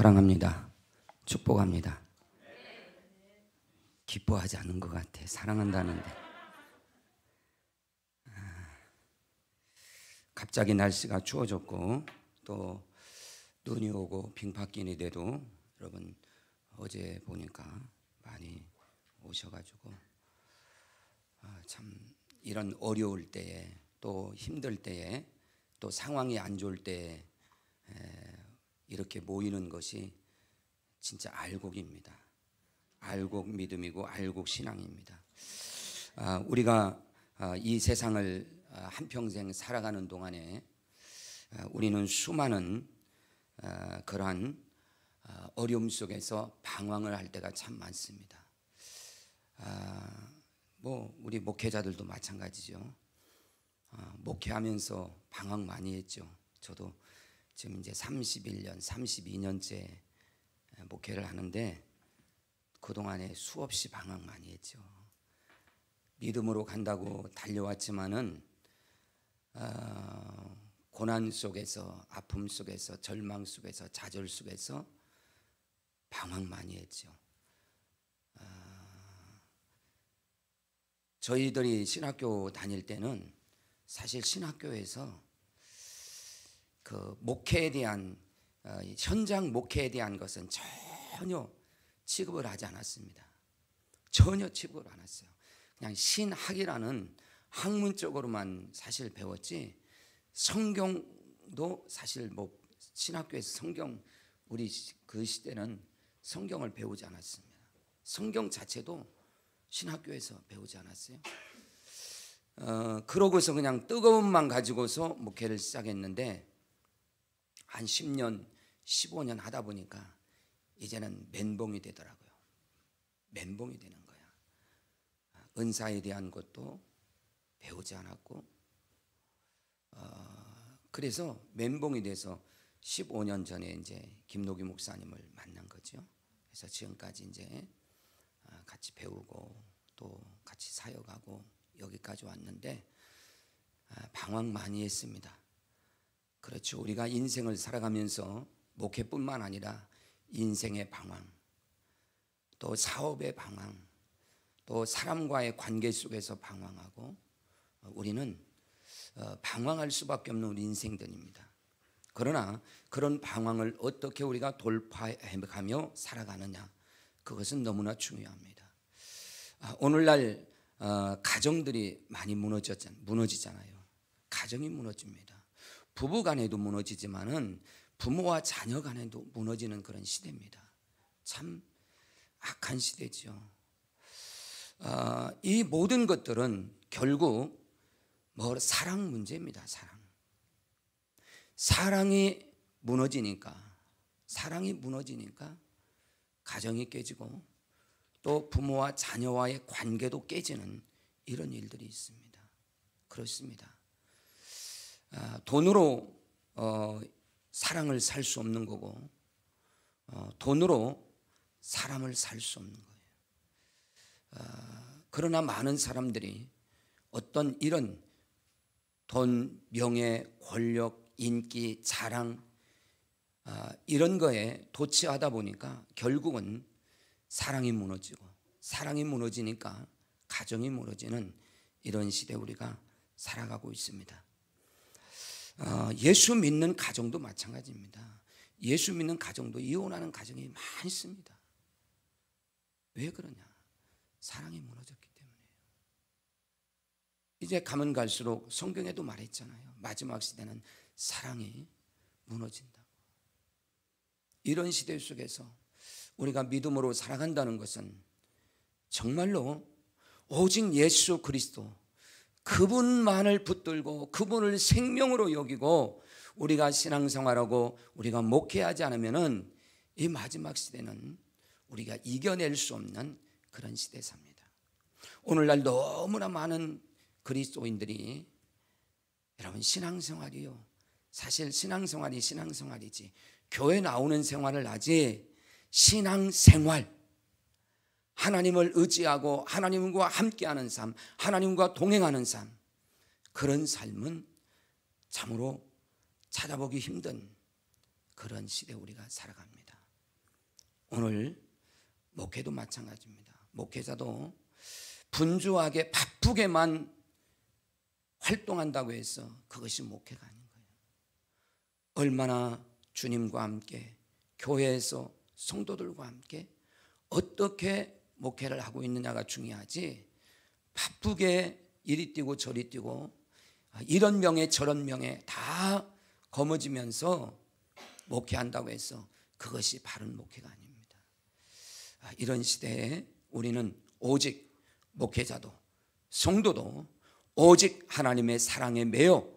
사랑합니다. 축복합니다. 기뻐하지 않는 것 같아. 사랑한다는데. 갑자기 날씨가 추워졌고 또 눈이 오고 빙판길이 돼도 여러분 어제 보니까 많이 오셔가지고 참 이런 어려울 때에 또 힘들 때에 또 상황이 안 좋을 때에 이렇게 모이는 것이 진짜 알곡입니다. 알곡 믿음이고 알곡 신앙입니다. 우리가 이 세상을 한평생 살아가는 동안에 우리는 수많은 그러한 어려움 속에서 방황을 할 때가 참 많습니다. 우리 목회자들도 마찬가지죠. 목회하면서 방황 많이 했죠. 저도 지금 이제 31년, 32년째 목회를 하는데 그동안에 수없이 방황 많이 했죠. 믿음으로 간다고 달려왔지만은 고난 속에서, 아픔 속에서, 절망 속에서, 좌절 속에서 방황 많이 했죠. 저희들이 신학교 다닐 때는 사실 신학교에서 그 목회에 대한 현장 목회에 대한 것은 전혀 취급을 하지 않았습니다. 전혀 취급을 안 했어요. 그냥 신학이라는 학문적으로만 사실 배웠지 성경도 사실 신학교에서 성경 우리 그 시대는 성경을 배우지 않았습니다. 성경 자체도 신학교에서 배우지 않았어요. 그러고서 그냥 뜨거움만 가지고서 목회를 시작했는데 한 10년, 15년 하다 보니까 이제는 멘붕이 되더라고요. 멘붕이 되는 거야. 은사에 대한 것도 배우지 않았고 그래서 멘붕이 돼서 15년 전에 이제 김노기 목사님을 만난 거죠. 그래서 지금까지 이제 같이 배우고 또 같이 사역하고 여기까지 왔는데 방황 많이 했습니다. 그렇죠. 우리가 인생을 살아가면서 목회뿐만 아니라 인생의 방황, 또 사업의 방황, 또 사람과의 관계 속에서 방황하고 우리는 방황할 수밖에 없는 우리 인생들입니다. 그러나 그런 방황을 어떻게 우리가 돌파해가며 살아가느냐, 그것은 너무나 중요합니다. 오늘날 가정들이 많이 무너지잖아요. 가정이 무너집니다. 부부 간에도 무너지지만은 부모와 자녀 간에도 무너지는 그런 시대입니다. 참 악한 시대죠. 이 모든 것들은 결국 사랑 문제입니다. 사랑이 무너지니까 가정이 깨지고 또 부모와 자녀와의 관계도 깨지는 이런 일들이 있습니다. 그렇습니다. 돈으로 사랑을 살 수 없는 거고 돈으로 사람을 살 수 없는 거예요. 그러나 많은 사람들이 어떤 이런 돈, 명예, 권력, 인기, 자랑 이런 거에 도취하다 보니까 결국은 사랑이 무너지니까 가정이 무너지는 이런 시대에 우리가 살아가고 있습니다. 예수 믿는 가정도 마찬가지입니다. 예수 믿는 가정도 이혼하는 가정이 많습니다. 왜 그러냐? 사랑이 무너졌기 때문이에요. 이제 가면 갈수록 성경에도 말했잖아요. 마지막 시대는 사랑이 무너진다고. 이런 시대 속에서 우리가 믿음으로 살아간다는 것은 정말로 오직 예수 그리스도 그분만을 붙들고 그분을 생명으로 여기고 우리가 신앙생활하고 우리가 목회하지 않으면은 이 마지막 시대는 우리가 이겨낼 수 없는 그런 시대에 삽니다. 오늘날 너무나 많은 그리스도인들이 여러분 신앙생활이요. 사실 신앙생활이지 교회 나오는 생활을 하지 신앙생활 하나님을 의지하고 하나님과 함께하는 삶, 하나님과 동행하는 삶, 그런 삶은 참으로 찾아보기 힘든 그런 시대에 우리가 살아갑니다. 오늘 목회도 마찬가지입니다. 목회자도 분주하게 바쁘게만 활동한다고 해서 그것이 목회가 아닌 거예요. 얼마나 주님과 함께 교회에서 성도들과 함께 어떻게 목회를 하고 있느냐가 중요하지, 바쁘게 이리 뛰고 저리 뛰고 이런 명예 저런 명예 다 거머쥐면서 목회한다고 해서 그것이 바른 목회가 아닙니다. 이런 시대에 우리는 오직 목회자도 성도도 오직 하나님의 사랑에 매여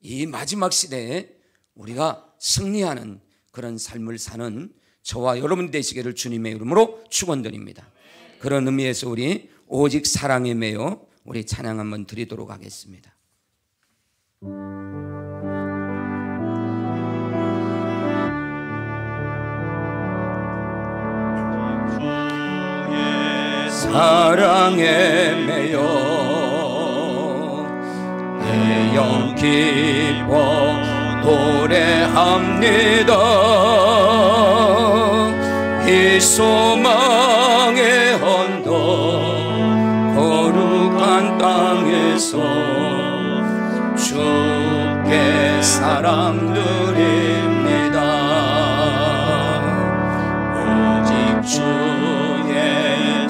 이 마지막 시대에 우리가 승리하는 그런 삶을 사는 저와 여러분 되시기를 주님의 이름으로 축원드립니다. 그런 의미에서 우리 오직 사랑에 매여 우리 찬양 한번 드리도록 하겠습니다. 사랑에 매여 내 영 기뻐 노래합니다. 이 소망의 언덕 거룩한 땅에서 주께 사랑 드립니다. 오직 주의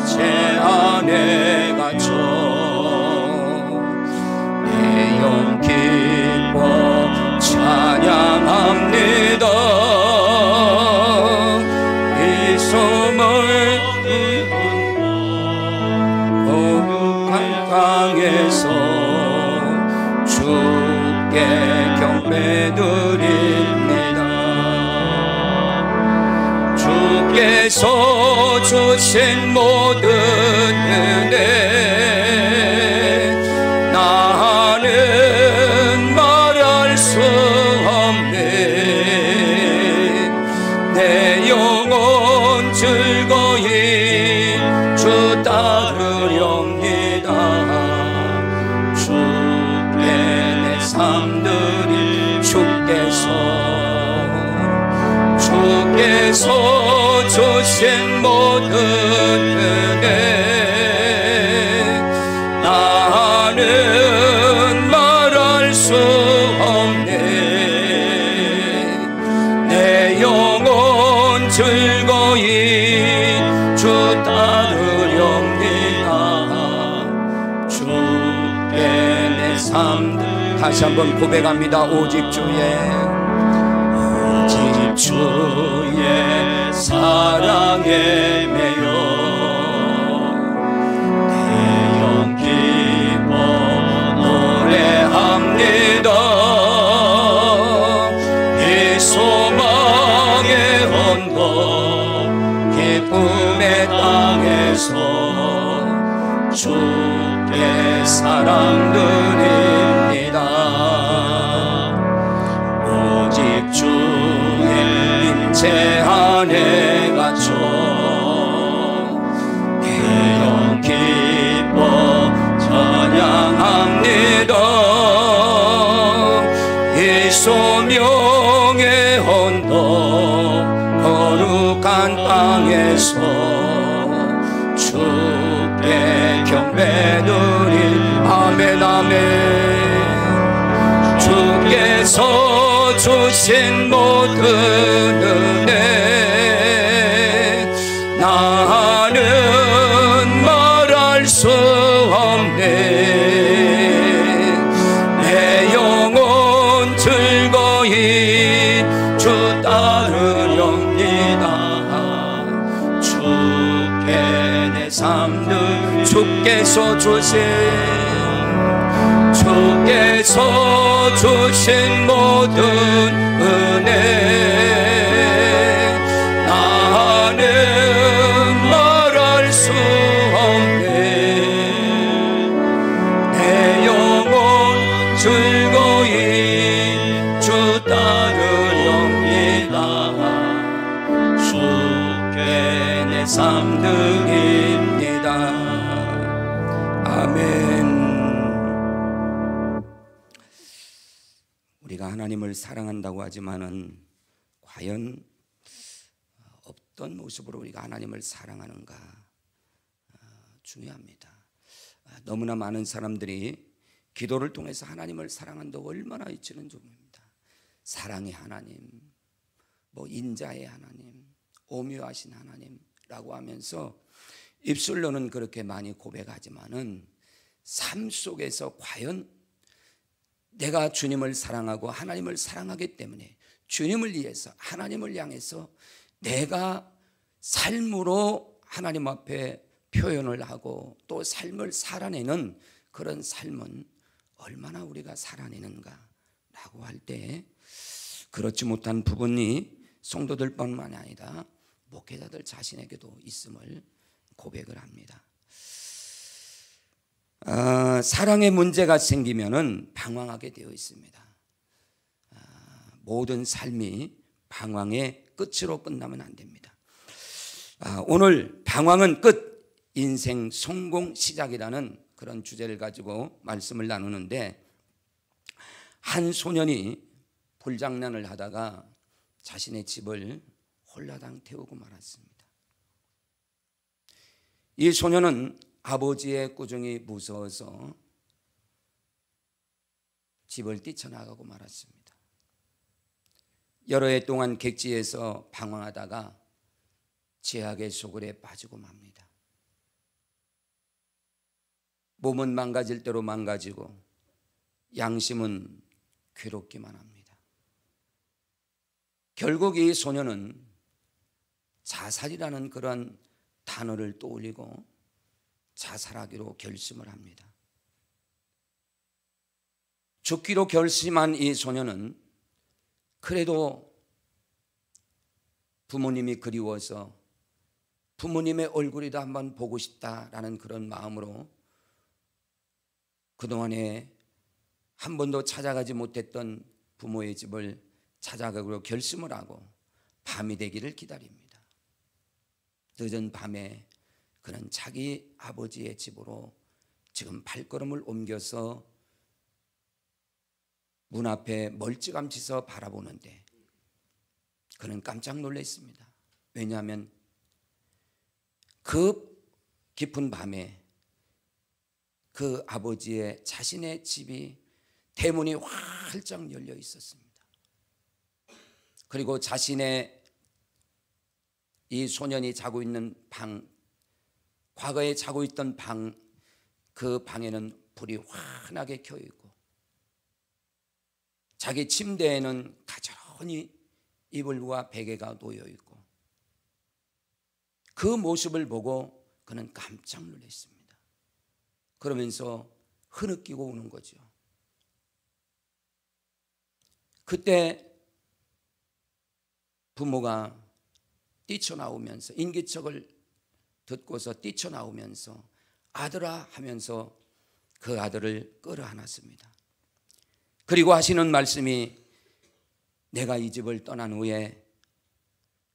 제 안에 갇혀 내 영 기뻐 찬양합니다. 이 소망의 거룩한 땅에서 주께 경배드립니다. 주께서 주신 모든 은혜 나는 말할 수 없네. 내 영혼 즐거이 주 따르렵니다. 주께 내 삶들이 주께서 주신 모든 은혜 나는 말할 수 없네. 내 영혼 즐거이 주 따르렵니다. 주께 내 삶들 다시 한번 고백합니다. 오직 주의 사랑에 매여 내 영 기뻐 노래합니다. 이 소망의 언덕 기쁨의 땅에서 주께 사랑 드립니다. 오직 제 안에 갇혀 내 영 기뻐 찬양합니다. 이 소명의 언덕 거룩한 땅에서 주께 경배드리 아멘 아멘. 주께서 주신 모든 은혜 나는 말할 수 없네. 내 영혼 즐거이 주 따르렵니다. 주께 내 삶들 주께서 주신 모든 은혜 나는 말할 수 없네. 내 영혼 즐거이 주 따르렵니다. 주께 내 삶 드립니다. 아멘. 우리가 하나님을 사랑한다고 하지만은 과연 어떤 모습으로 우리가 하나님을 사랑하는가 중요합니다. 너무나 많은 사람들이 기도를 통해서 하나님을 사랑한다고 얼마나 잊히는 종입니다. 사랑의 하나님, 인자의 하나님, 오묘하신 하나님라고 하면서 입술로는 그렇게 많이 고백하지만은 삶 속에서 과연 내가 주님을 사랑하고 하나님을 사랑하기 때문에 주님을 위해서 하나님을 향해서 내가 삶으로 하나님 앞에 표현을 하고 또 삶을 살아내는 그런 삶은 얼마나 우리가 살아내는가라고 할 때 그렇지 못한 부분이 성도들뿐만 아니라 목회자들 자신에게도 있음을 고백을 합니다. 사랑의 문제가 생기면은 방황하게 되어 있습니다. 모든 삶이 방황의 끝으로 끝나면 안 됩니다. 오늘 방황은 끝, 인생 성공 시작이라는 그런 주제를 가지고 말씀을 나누는데, 한 소년이 불장난을 하다가 자신의 집을 홀라당 태우고 말았습니다. 이 소년은 아버지의 꾸중이 무서워서 집을 뛰쳐나가고 말았습니다. 여러 해 동안 객지에서 방황하다가 죄악의 소굴에 빠지고 맙니다. 몸은 망가질 대로 망가지고 양심은 괴롭기만 합니다. 결국 이 소년은 자살이라는 그런 단어를 떠올리고 자살하기로 결심을 합니다. 죽기로 결심한 이 소년은 그래도 부모님이 그리워서 부모님의 얼굴이도 한번 보고 싶다라는 그런 마음으로 그동안에 한 번도 찾아가지 못했던 부모의 집을 찾아가기로 결심을 하고 밤이 되기를 기다립니다. 늦은 밤에 그는 자기 아버지의 집으로 지금 발걸음을 옮겨서 문 앞에 멀찌감치 서 바라보는데 그는 깜짝 놀랐습니다. 왜냐하면 그 깊은 밤에 그 아버지의 자신의 집이 대문이 활짝 열려 있었습니다. 그리고 자신의 이 소년이 자고 있는 방, 과거에 자고 있던 방, 그 방에는 불이 환하게 켜 있고 자기 침대에는 가지런히 이불과 베개가 놓여 있고 그 모습을 보고 그는 깜짝 놀랐습니다. 그러면서 흐느끼고 우는 거죠. 그때 부모가 뛰쳐나오면서 인기척을 듣고서 뛰쳐나오면서 아들아 하면서 그 아들을 끌어안았습니다. 그리고 하시는 말씀이 내가 이 집을 떠난 후에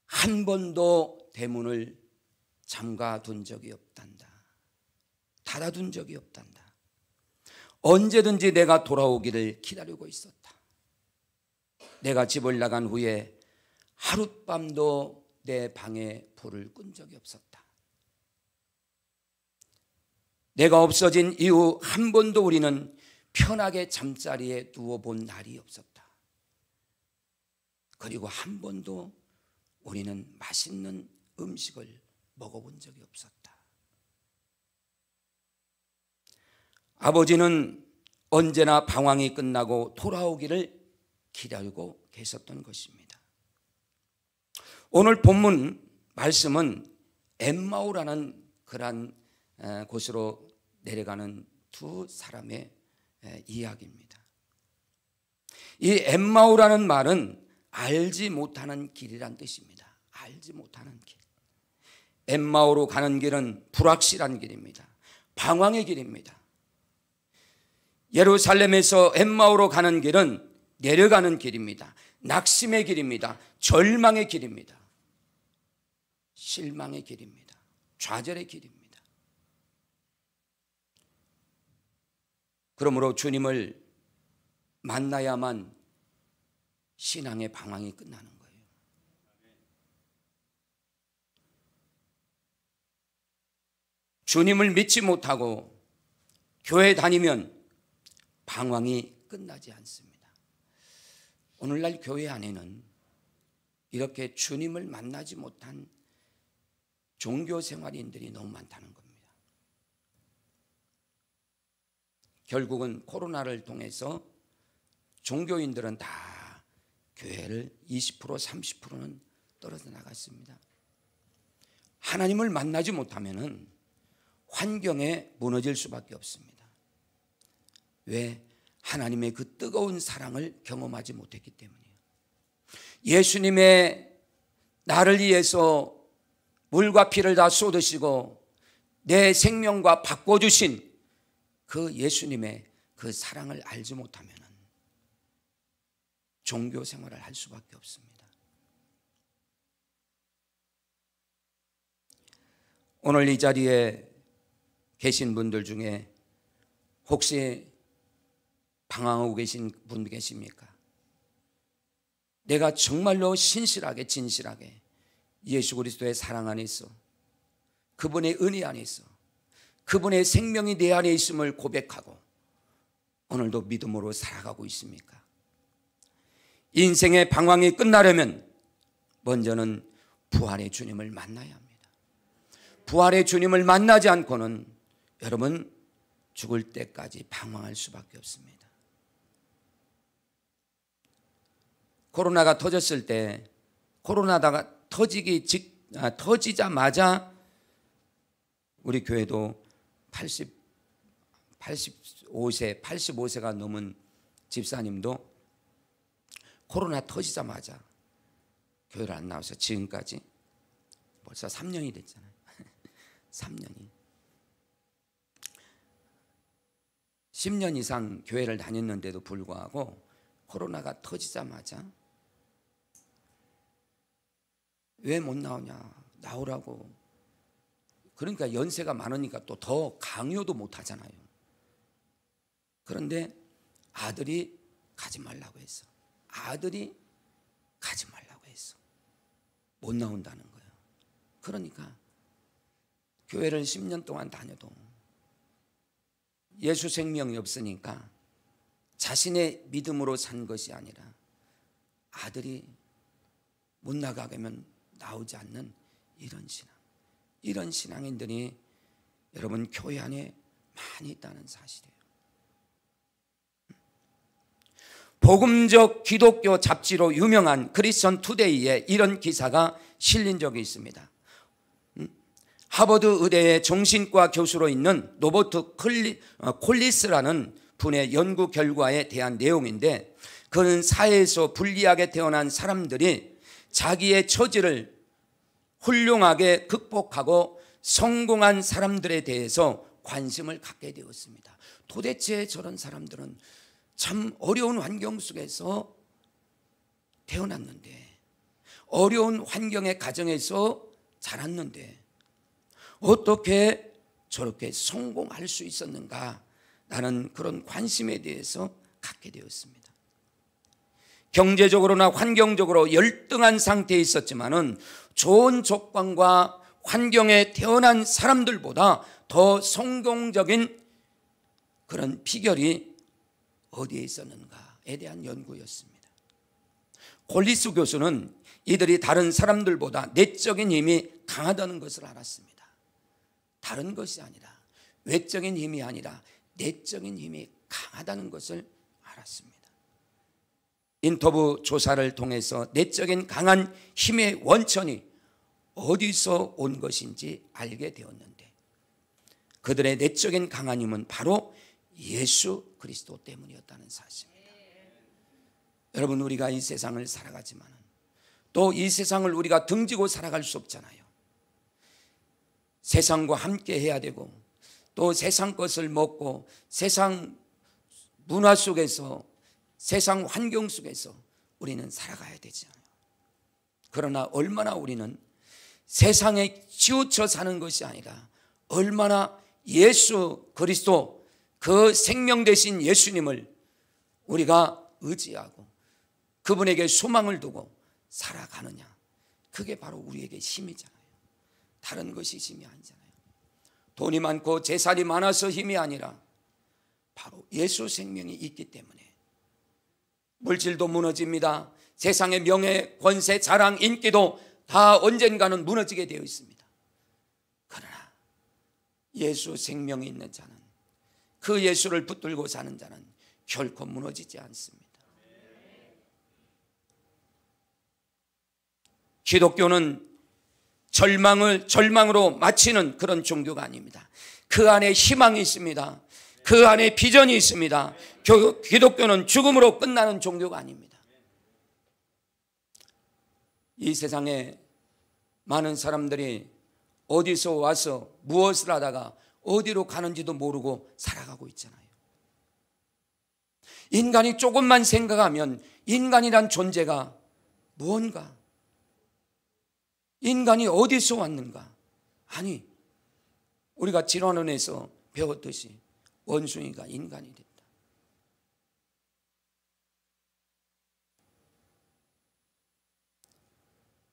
한 번도 대문을 잠가둔 적이 없단다. 닫아둔 적이 없단다. 언제든지 내가 돌아오기를 기다리고 있었다. 내가 집을 나간 후에 하룻밤도 내 방에 불을 끈 적이 없었다. 내가 없어진 이후 한 번도 우리는 편하게 잠자리에 누워본 날이 없었다. 그리고 한 번도 우리는 맛있는 음식을 먹어본 적이 없었다. 아버지는 언제나 방황이 끝나고 돌아오기를 기다리고 계셨던 것입니다. 오늘 본문 말씀은 엠마오라는 그러한 곳으로 내려가는 두 사람의 이야기입니다. 이 엠마오라는 말은 알지 못하는 길이란 뜻입니다. 알지 못하는 길. 엠마오로 가는 길은 불확실한 길입니다. 방황의 길입니다. 예루살렘에서 엠마오로 가는 길은 내려가는 길입니다. 낙심의 길입니다. 절망의 길입니다. 실망의 길입니다. 좌절의 길입니다. 그러므로 주님을 만나야만 신앙의 방황이 끝나는 거예요. 주님을 믿지 못하고 교회 다니면 방황이 끝나지 않습니다. 오늘날 교회 안에는 이렇게 주님을 만나지 못한 종교 생활인들이 너무 많다는 겁니다. 결국은 코로나를 통해서 종교인들은 다 교회를 20% 30%는 떨어져 나갔습니다. 하나님을 만나지 못하면 환경에 무너질 수밖에 없습니다. 왜? 하나님의 그 뜨거운 사랑을 경험하지 못했기 때문이에요. 예수님의 나를 위해서 물과 피를 다 쏟으시고 내 생명과 바꿔주신 그 예수님의 그 사랑을 알지 못하면 종교 생활을 할 수밖에 없습니다. 오늘 이 자리에 계신 분들 중에 혹시 방황하고 계신 분 계십니까? 내가 정말로 신실하게 진실하게 예수 그리스도의 사랑 안에 있어, 그분의 은혜 안에 있어, 그분의 생명이 내 안에 있음을 고백하고 오늘도 믿음으로 살아가고 있습니까? 인생의 방황이 끝나려면 먼저는 부활의 주님을 만나야 합니다. 부활의 주님을 만나지 않고는 여러분 죽을 때까지 방황할 수밖에 없습니다. 코로나가 터졌을 때 코로나가 터지자마자 우리 교회도 85세가 넘은 집사님도 코로나 터지자마자 교회를 안 나와서 지금까지 벌써 3년이 됐잖아요. 3년이. 10년 이상 교회를 다녔는데도 불구하고 코로나가 터지자마자 왜 못 나오냐, 나오라고. 그러니까 연세가 많으니까 또 더 강요도 못 하잖아요. 그런데 아들이 가지 말라고 했어. 아들이 가지 말라고 했어. 못 나온다는 거예요. 그러니까 교회를 10년 동안 다녀도 예수 생명이 없으니까 자신의 믿음으로 산 것이 아니라 아들이 못 나가게 하면 나오지 않는 이런 신앙, 이런 신앙인들이 여러분 교회 안에 많이 있다는 사실이에요. 복음적 기독교 잡지로 유명한 크리스천 투데이에 이런 기사가 실린 적이 있습니다. 하버드 의대의 정신과 교수로 있는 로버트 콜리스라는 분의 연구 결과에 대한 내용인데, 그는 사회에서 불리하게 태어난 사람들이 자기의 처지를 훌륭하게 극복하고 성공한 사람들에 대해서 관심을 갖게 되었습니다. 도대체 저런 사람들은 참 어려운 환경 속에서 태어났는데, 어려운 환경의 가정에서 자랐는데 어떻게 저렇게 성공할 수 있었는가? 라는 그런 관심에 대해서 갖게 되었습니다. 경제적으로나 환경적으로 열등한 상태에 있었지만은 좋은 조건과 환경에 태어난 사람들보다 더 성공적인 그런 비결이 어디에 있었는가에 대한 연구였습니다. 콜리스 교수는 이들이 다른 사람들보다 내적인 힘이 강하다는 것을 알았습니다. 다른 것이 아니라, 외적인 힘이 아니라 내적인 힘이 강하다는 것을 알았습니다. 인터뷰 조사를 통해서 내적인 강한 힘의 원천이 어디서 온 것인지 알게 되었는데, 그들의 내적인 강한 힘은 바로 예수 그리스도 때문이었다는 사실입니다. 여러분, 우리가 이 세상을 살아가지만 또 이 세상을 우리가 등지고 살아갈 수 없잖아요. 세상과 함께 해야 되고, 또 세상 것을 먹고 세상 문화 속에서, 세상 환경 속에서 우리는 살아가야 되잖아요. 그러나 얼마나 우리는 세상에 치우쳐 사는 것이 아니라 얼마나 예수 그리스도, 그 생명 되신 예수님을 우리가 의지하고 그분에게 소망을 두고 살아가느냐, 그게 바로 우리에게 힘이잖아요. 다른 것이 힘이 아니잖아요. 돈이 많고 재산이 많아서 힘이 아니라 바로 예수 생명이 있기 때문에 물질도 무너집니다. 세상의 명예, 권세, 자랑, 인기도 다 언젠가는 무너지게 되어 있습니다. 그러나 예수 생명이 있는 자는, 그 예수를 붙들고 사는 자는 결코 무너지지 않습니다. 기독교는 절망으로 마치는 그런 종교가 아닙니다. 그 안에 희망이 있습니다. 그 안에 비전이 있습니다. 기독교는 죽음으로 끝나는 종교가 아닙니다. 이 세상에 많은 사람들이 어디서 와서 무엇을 하다가 어디로 가는지도 모르고 살아가고 있잖아요. 인간이 조금만 생각하면 인간이란 존재가 무언가, 인간이 어디서 왔는가? 아니, 우리가 진화론에서 배웠듯이 원숭이가 인간이 됐다.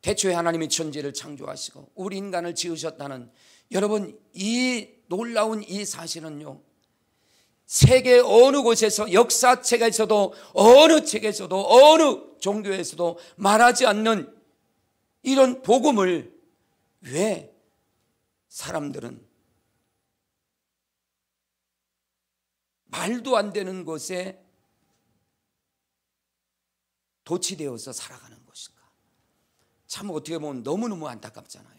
태초에 하나님이 천지를 창조하시고 우리 인간을 지으셨다는, 여러분, 이 놀라운 이 사실은요, 세계 어느 곳에서, 역사책에서도 어느 책에서도 어느 종교에서도 말하지 않는 이런 복음을 왜 사람들은 말도 안 되는 것에 도취되어서 살아가는 것일까? 참 어떻게 보면 너무너무 안타깝잖아요.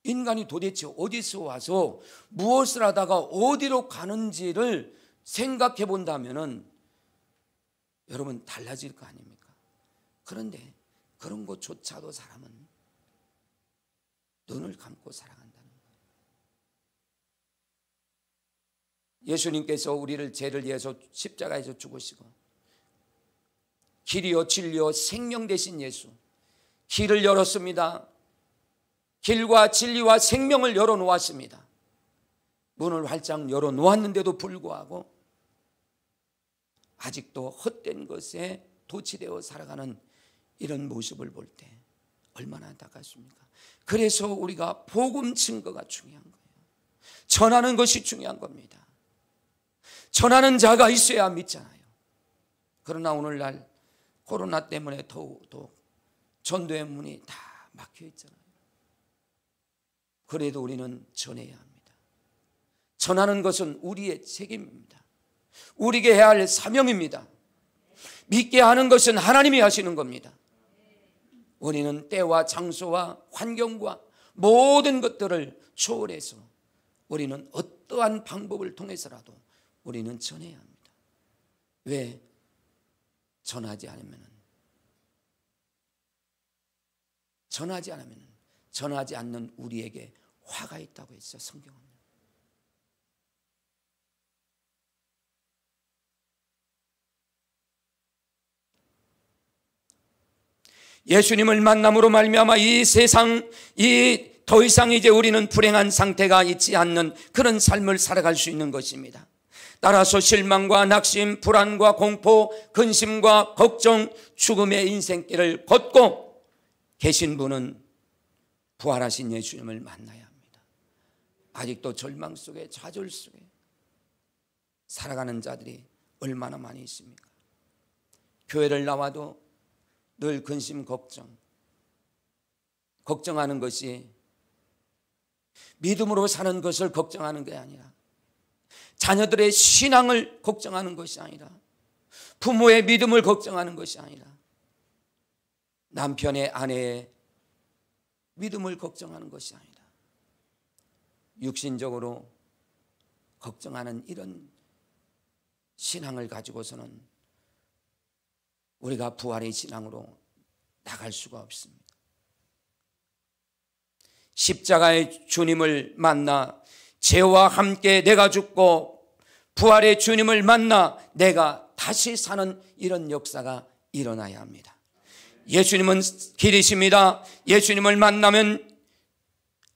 인간이 도대체 어디서 와서 무엇을 하다가 어디로 가는지를 생각해 본다면 여러분 달라질 거 아닙니까? 그런데 그런 것조차도 사람은 눈을 감고 살아간다는 거예요. 예수님께서 우리를 죄를 위해서 십자가에서 죽으시고 길이요 진리요 생명 되신 예수, 길을 열었습니다. 길과 진리와 생명을 열어놓았습니다. 문을 활짝 열어놓았는데도 불구하고 아직도 헛된 것에 도취되어 살아가는 이런 모습을 볼 때 얼마나 안타깝습니까? 그래서 우리가 복음 증거가 중요한 거예요. 전하는 것이 중요한 겁니다. 전하는 자가 있어야 믿잖아요. 그러나 오늘날 코로나 때문에 더욱 전도의 문이 다 막혀 있잖아요. 그래도 우리는 전해야 합니다. 전하는 것은 우리의 책임입니다. 우리에게 해야 할 사명입니다. 믿게 하는 것은 하나님이 하시는 겁니다. 우리는 때와 장소와 환경과 모든 것들을 초월해서 우리는 어떠한 방법을 통해서라도 우리는 전해야 합니다. 왜? 전하지 않는 우리에게 화가 있다고 했어요, 성경은. 예수님을 만남으로 말미암아 이 세상, 더 이상 이제 우리는 불행한 상태가 있지 않는 그런 삶을 살아갈 수 있는 것입니다. 따라서 실망과 낙심, 불안과 공포, 근심과 걱정, 죽음의 인생길을 걷고 계신 분은 부활하신 예수님을 만나야 합니다. 아직도 절망 속에, 좌절 속에 살아가는 자들이 얼마나 많이 있습니까? 교회를 나와도 늘 근심, 걱정하는 것이 믿음으로 사는 것을 걱정하는 게 아니라, 자녀들의 신앙을 걱정하는 것이 아니라, 부모의 믿음을 걱정하는 것이 아니라, 남편의, 아내의 믿음을 걱정하는 것이 아니라 육신적으로 걱정하는 이런 신앙을 가지고서는 우리가 부활의 신앙으로 나갈 수가 없습니다. 십자가의 주님을 만나 죄와 함께 내가 죽고 부활의 주님을 만나 내가 다시 사는 이런 역사가 일어나야 합니다. 예수님은 길이십니다. 예수님을 만나면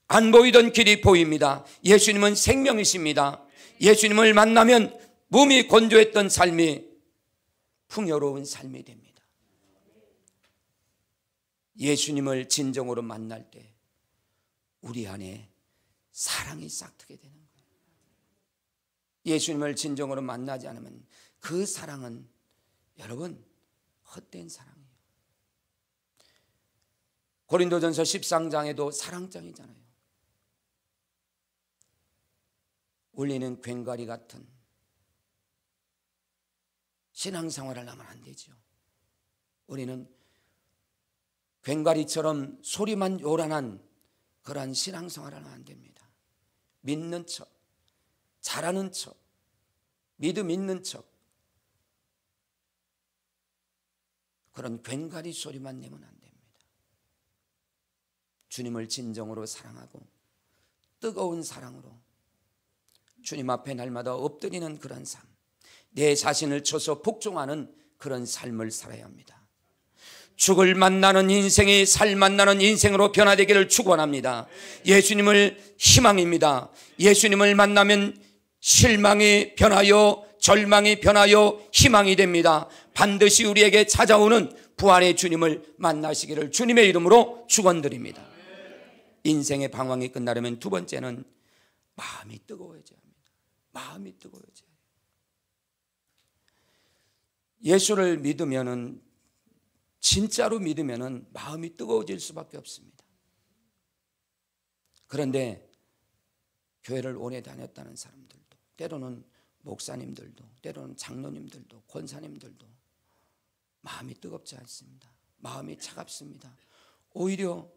안 보이던 길이 보입니다. 예수님은 생명이십니다. 예수님을 만나면 몸이 건조했던 삶이 풍요로운 삶이 됩니다. 예수님을 진정으로 만날 때 우리 안에 사랑이 싹트게 되는 거예요. 예수님을 진정으로 만나지 않으면 그 사랑은 여러분 헛된 사랑이에요. 고린도전서 13장에도 사랑장이잖아요. 우리는 괭과리 같은 신앙생활을 하면 안 되죠. 우리는 괭과리처럼 소리만 요란한 그러한 신앙생활을 하면 안 됩니다. 믿는 척, 잘하는 척, 믿음 있는 척, 그런 괭과리 소리만 내면 안 됩니다. 주님을 진정으로 사랑하고 뜨거운 사랑으로 주님 앞에 날마다 엎드리는 그런 삶, 내 자신을 쳐서 복종하는 그런 삶을 살아야 합니다. 죽을 만나는 인생이 살 만나는 인생으로 변화되기를 축원합니다. 예수님을 희망입니다. 예수님을 만나면 실망이 변하여 절망이 변하여 희망이 됩니다. 반드시 우리에게 찾아오는 부활의 주님을 만나시기를 주님의 이름으로 축원드립니다. 인생의 방황이 끝나려면 두 번째는 마음이 뜨거워져야 합니다. 마음이 뜨거워져야 해요. 예수를 믿으면은, 진짜로 믿으면은 마음이 뜨거워질 수밖에 없습니다. 그런데 교회를 오래 다녔다는 사람들도, 때로는 목사님들도, 때로는 장로님들도, 권사님들도 마음이 뜨겁지 않습니다. 마음이 차갑습니다. 오히려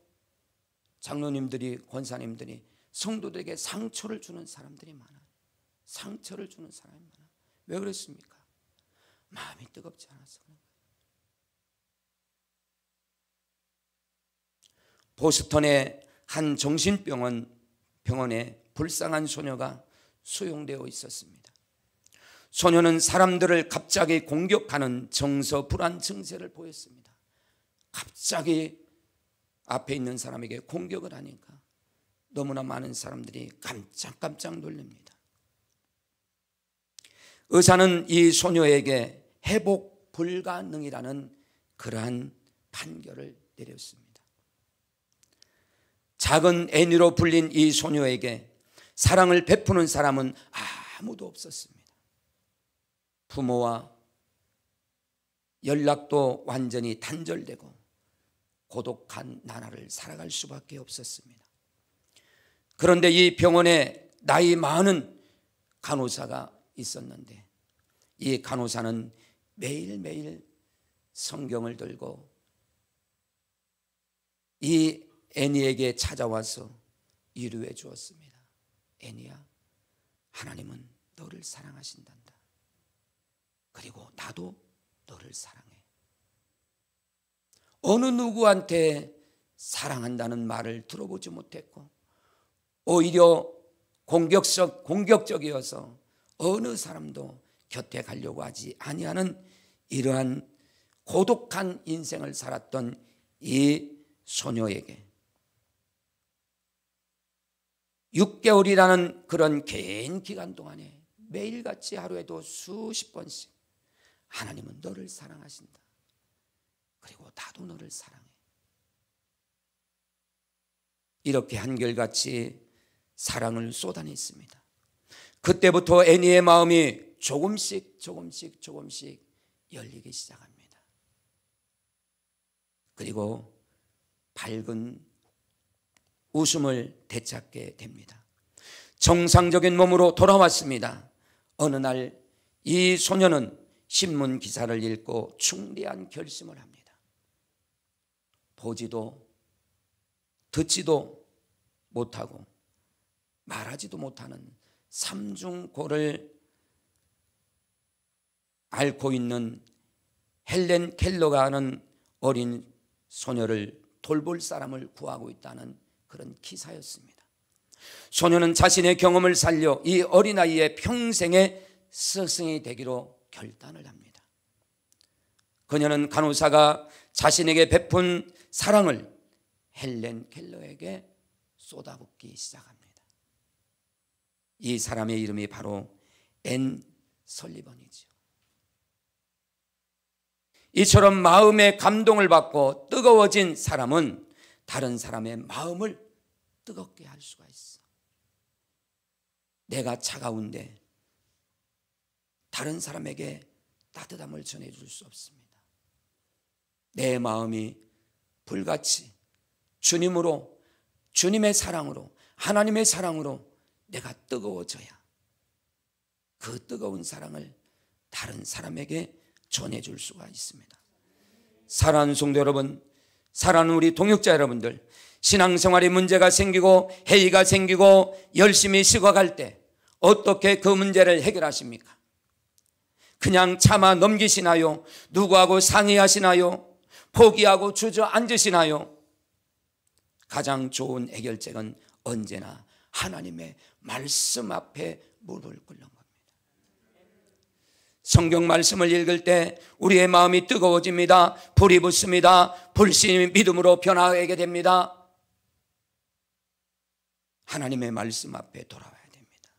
장로님들이, 권사님들이 성도들에게 상처를 주는 사람들이 많아요. 상처를 주는 사람이 많아요. 왜 그렇습니까? 마음이 뜨겁지 않아서 그런 거예요. 보스턴의 한 정신병원에 불쌍한 소녀가 수용되어 있었습니다. 소녀는 사람들을 갑자기 공격하는 정서불안 증세를 보였습니다. 갑자기 앞에 있는 사람에게 공격을 하니까 너무나 많은 사람들이 깜짝깜짝 놀랍니다. 의사는 이 소녀에게 회복 불가능이라는 그러한 판결을 내렸습니다. 작은 애니로 불린 이 소녀에게 사랑을 베푸는 사람은 아무도 없었습니다. 부모와 연락도 완전히 단절되고 고독한 나날을 살아갈 수밖에 없었습니다. 그런데 이 병원에 나이 많은 간호사가 있었는데, 이 간호사는 매일매일 성경을 들고 이 애니에게 찾아와서 위로해 주었습니다. 애니야, 하나님은 너를 사랑하신단다. 그리고 나도 너를 사랑해. 어느 누구한테 사랑한다는 말을 들어보지 못했고, 오히려 공격적이어서 어느 사람도 곁에 가려고 하지 아니하는 이러한 고독한 인생을 살았던 이 소녀에게 6개월이라는 그런 긴 기간 동안에 매일같이 하루에도 수십 번씩 하나님은 너를 사랑하신다. 그리고 나도 너를 사랑해. 이렇게 한결같이 사랑을 쏟아냈습니다. 그때부터 애니의 마음이 조금씩 열리기 시작합니다. 그리고 밝은 웃음을 되찾게 됩니다. 정상적인 몸으로 돌아왔습니다. 어느 날 이 소녀는 신문 기사를 읽고 중대한 결심을 합니다. 보지도 듣지도 못하고 말하지도 못하는 삼중고를 앓고 있는 헬렌 켈러가 하는 어린 소녀를 돌볼 사람을 구하고 있다는 그런 기사였습니다. 소녀는 자신의 경험을 살려 이 어린아이의 평생의 스승이 되기로 결단을 합니다. 그녀는 간호사가 자신에게 베푼 사랑을 헬렌 켈러에게 쏟아붓기 시작합니다. 이 사람의 이름이 바로 앤 설리번이죠. 이처럼 마음의 감동을 받고 뜨거워진 사람은 다른 사람의 마음을 뜨겁게 할 수가 있어. 내가 차가운데 다른 사람에게 따뜻함을 전해줄 수 없습니다. 내 마음이 불같이 주님으로, 주님의 사랑으로, 하나님의 사랑으로 내가 뜨거워져야 그 뜨거운 사랑을 다른 사람에게 전해줄 수가 있습니다. 사랑하는 성도 여러분, 사랑하는 우리 동역자 여러분들, 신앙생활에 문제가 생기고 해이가 생기고 열심히 식어갈 때 어떻게 그 문제를 해결하십니까? 그냥 참아 넘기시나요? 누구하고 상의하시나요? 포기하고 주저앉으시나요? 가장 좋은 해결책은 언제나 하나님의 말씀 앞에 무릎을 꿇는 겁니다. 성경 말씀을 읽을 때 우리의 마음이 뜨거워집니다. 불이 붙습니다. 불신이 믿음으로 변화하게 됩니다. 하나님의 말씀 앞에 돌아와야 됩니다.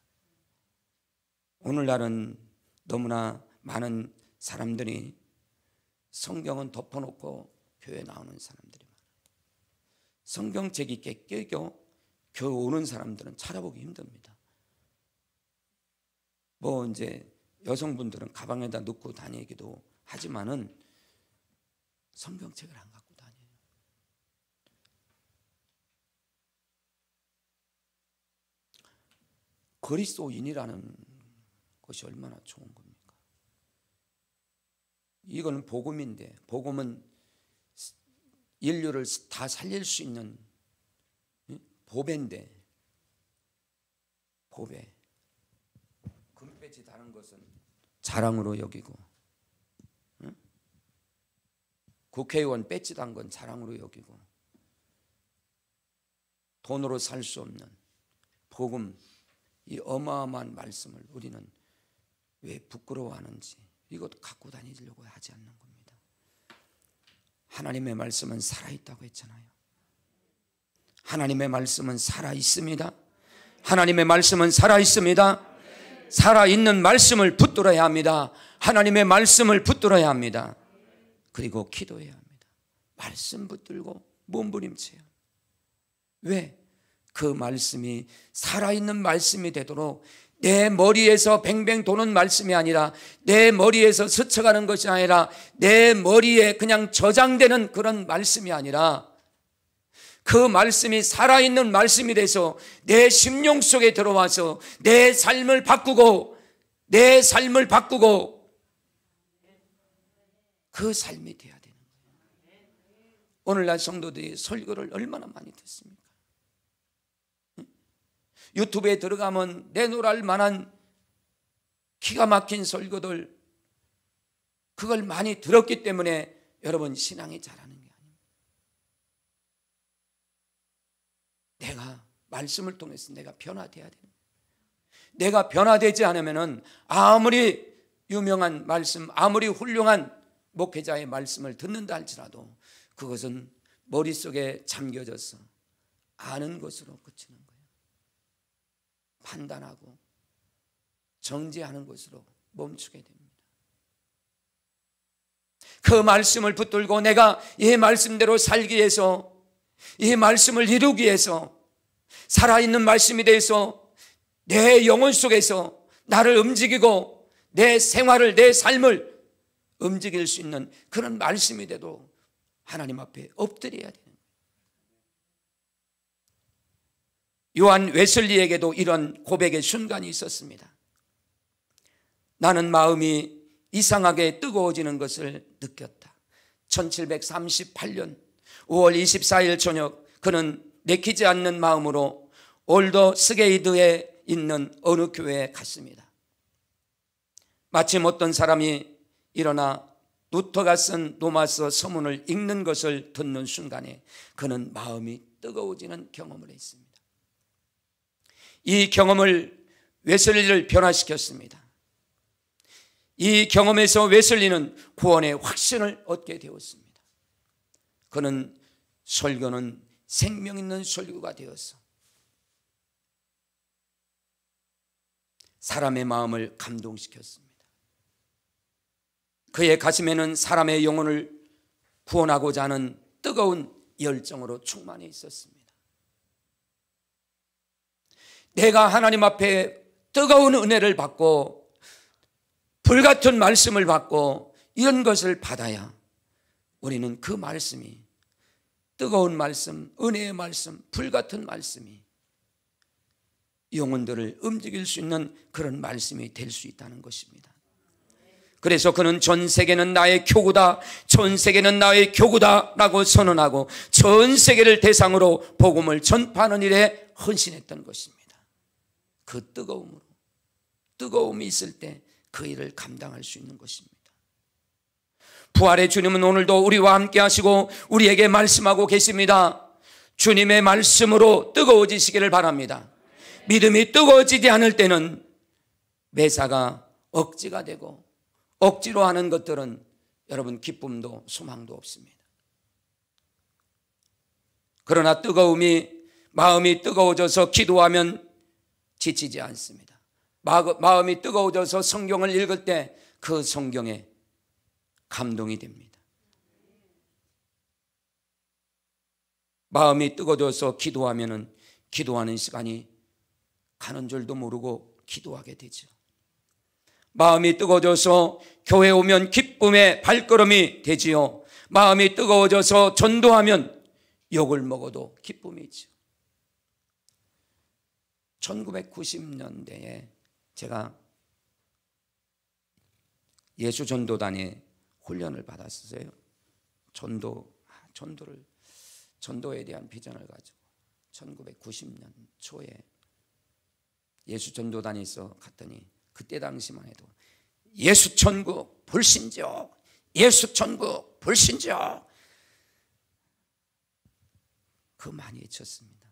오늘날은 너무나 많은 사람들이 성경은 덮어놓고 교회 나오는 사람들이 많아요. 성경책 있게 껴 교회 오는 사람들은 찾아보기 힘듭니다. 뭐 이제 여성분들은 가방에다 넣고 다니기도 하지만은 성경책을 안 갖고 다녀요. 그리스도인이라는 것이 얼마나 좋은 겁니까? 이거는 복음인데, 복음은 인류를 다 살릴 수 있는 보배인데, 보배. 금배지 다는 것은 자랑으로 여기고, 국회의원 배지 단 건 자랑으로 여기고, 돈으로 살 수 없는 복음, 이 어마어마한 말씀을 우리는 왜 부끄러워하는지, 이것도 갖고 다니려고 하지 않는 겁니다. 하나님의 말씀은 살아있다고 했잖아요. 하나님의 말씀은 살아있습니다. 하나님의 말씀은 살아있습니다. 살아있는 말씀을 붙들어야 합니다. 하나님의 말씀을 붙들어야 합니다. 그리고 기도해야 합니다. 말씀 붙들고 몸부림쳐요. 왜? 그 말씀이 살아있는 말씀이 되도록 내 머리에서 뱅뱅 도는 말씀이 아니라, 내 머리에서 스쳐가는 것이 아니라, 내 머리에 그냥 저장되는 그런 말씀이 아니라, 그 말씀이 살아있는 말씀이 돼서 내 심령 속에 들어와서 내 삶을 바꾸고 그 삶이 돼야 되는 거예요. 오늘날 성도들이 설교를 얼마나 많이 듣습니까? 유튜브에 들어가면 내놓을 만한 기가 막힌 설교들, 그걸 많이 들었기 때문에 여러분 신앙이 자라는 게 아닙니다. 내가 말씀을 통해서 내가 변화돼야 됩니다. 내가 변화되지 않으면 아무리 유명한 말씀, 아무리 훌륭한 목회자의 말씀을 듣는다 할지라도 그것은 머릿속에 잠겨져서 아는 것으로 그치는 거예요. 판단하고 정죄하는 것으로 멈추게 됩니다. 그 말씀을 붙들고 내가 이 말씀대로 살기 위해서, 이 말씀을 이루기 위해서 살아있는 말씀이 돼서 내 영혼 속에서 나를 움직이고 내 생활을, 내 삶을 움직일 수 있는 그런 말씀이 돼도 하나님 앞에 엎드려야 돼요. 요한 웨슬리에게도 이런 고백의 순간이 있었습니다. 나는 마음이 이상하게 뜨거워지는 것을 느꼈다. 1738년 5월 24일 저녁, 그는 내키지 않는 마음으로 올더 스게이드에 있는 어느 교회에 갔습니다. 마침 어떤 사람이 일어나 루터가 쓴 로마서 서문을 읽는 것을 듣는 순간에 그는 마음이 뜨거워지는 경험을 했습니다. 이 경험을 웨슬리를 변화시켰습니다. 이 경험에서 웨슬리는 구원의 확신을 얻게 되었습니다. 그는 설교는 생명 있는 설교가 되어서 사람의 마음을 감동시켰습니다. 그의 가슴에는 사람의 영혼을 구원하고자 하는 뜨거운 열정으로 충만해 있었습니다. 내가 하나님 앞에 뜨거운 은혜를 받고 불같은 말씀을 받고 이런 것을 받아야 우리는 그 말씀이, 뜨거운 말씀, 은혜의 말씀, 불같은 말씀이 영혼들을 움직일 수 있는 그런 말씀이 될 수 있다는 것입니다. 그래서 그는 전 세계는 나의 교구다, 전 세계는 나의 교구다 라고 선언하고 전 세계를 대상으로 복음을 전파하는 일에 헌신했던 것입니다. 그 뜨거움으로, 뜨거움이 있을 때 그 일을 감당할 수 있는 것입니다. 부활의 주님은 오늘도 우리와 함께 하시고 우리에게 말씀하고 계십니다. 주님의 말씀으로 뜨거워지시기를 바랍니다. 믿음이 뜨거워지지 않을 때는 매사가 억지가 되고 억지로 하는 것들은 여러분 기쁨도 소망도 없습니다. 그러나 마음이 뜨거워져서 기도하면 지치지 않습니다. 마음이 뜨거워져서 성경을 읽을 때 그 성경에 감동이 됩니다. 마음이 뜨거워져서 기도하면은 기도하는 시간이 가는 줄도 모르고 기도하게 되죠. 마음이 뜨거워져서 교회 오면 기쁨의 발걸음이 되지요. 마음이 뜨거워져서 전도하면 욕을 먹어도 기쁨이죠. 1990년대에 제가 예수전도단에 훈련을 받았어요. 전도에 대한 비전을 가지고 1990년 초에 예수전도단에서 갔더니 그때 당시만 해도 예수천국 불신자, 예수천국 불신자, 그 많이 외쳤습니다.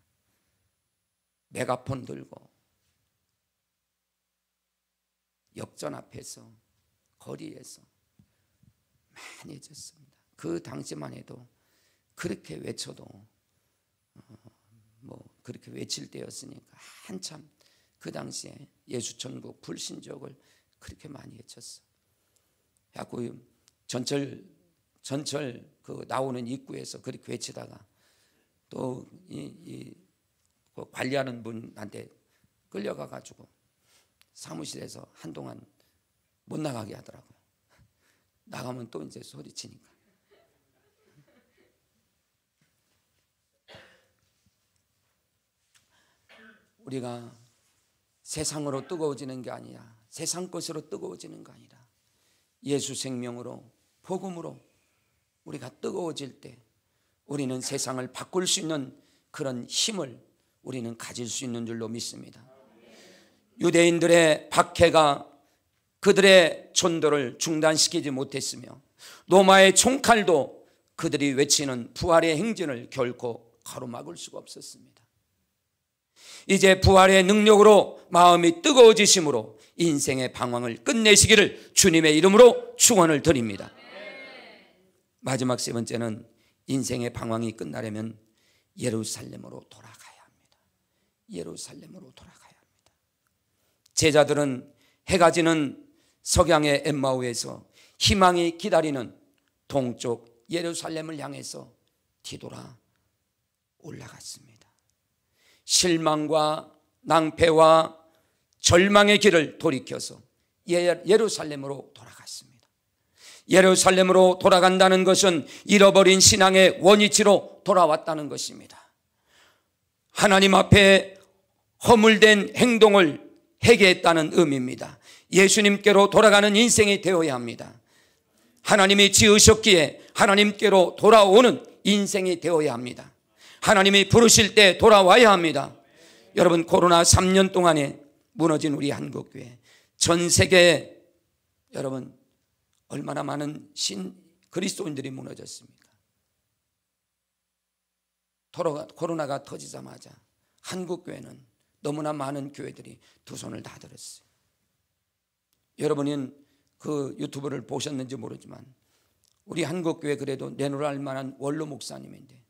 메가폰 들고 역전 앞에서 거리에서 많이 외쳤습니다. 그 당시만 해도 그렇게 외쳐도 그렇게 외칠 때였으니까 한참 그 당시에 예수천국 불신족을 그렇게 많이 외쳤어. 자꾸 전철 그 나오는 입구에서 그렇게 외치다가 또 그 관리하는 분한테 끌려가 가지고 사무실에서 한동안 못 나가게 하더라고요. 나가면 또 이제 소리치니까. 우리가 세상으로 뜨거워지는 게 아니라, 세상 것으로 뜨거워지는 게 아니라 예수 생명으로, 복음으로 우리가 뜨거워질 때 우리는 세상을 바꿀 수 있는 그런 힘을 우리는 가질 수 있는 줄로 믿습니다. 유대인들의 박해가 그들의 전도를 중단시키지 못했으며 로마의 총칼도 그들이 외치는 부활의 행진을 결코 가로막을 수가 없었습니다. 이제 부활의 능력으로 마음이 뜨거워지심으로 인생의 방황을 끝내시기를 주님의 이름으로 축원을 드립니다. 마지막 세 번째는 인생의 방황이 끝나려면 예루살렘으로 돌아가야 합니다. 예루살렘으로 돌아가야 합니다. 제자들은 해가 지는 석양의 엠마오에서 희망이 기다리는 동쪽 예루살렘을 향해서 뒤돌아 올라갔습니다. 실망과 낭패와 절망의 길을 돌이켜서 예루살렘으로 돌아갔습니다. 예루살렘으로 돌아간다는 것은 잃어버린 신앙의 원위치로 돌아왔다는 것입니다. 하나님 앞에 허물된 행동을 회개했다는 의미입니다. 예수님께로 돌아가는 인생이 되어야 합니다. 하나님이 지으셨기에 하나님께로 돌아오는 인생이 되어야 합니다. 하나님이 부르실 때 돌아와야 합니다. 여러분, 코로나 3년 동안에 무너진 우리 한국교회, 전 세계에 여러분 얼마나 많은 그리스도인들이 무너졌습니까? 코로나가 터지자마자 한국교회는 너무나 많은 교회들이 두 손을 다 들었어요. 여러분은 그 유튜브를 보셨는지 모르지만 우리 한국교회 그래도 내놓을 만한 원로 목사님인데,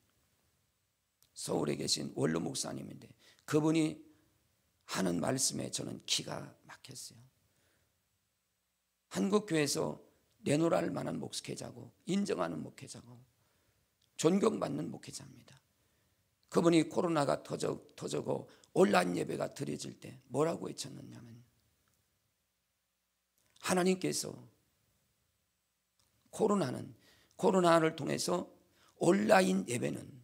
서울에 계신 원로 목사님인데 그분이 하는 말씀에 저는 기가 막혔어요. 한국교회에서 내놓을 만한 목회자고 인정하는 목회자고 존경받는 목회자입니다. 그분이 코로나가 터져고 온라인 예배가 드려질 때 뭐라고 외쳤느냐면, 하나님께서 코로나를 통해서 온라인 예배는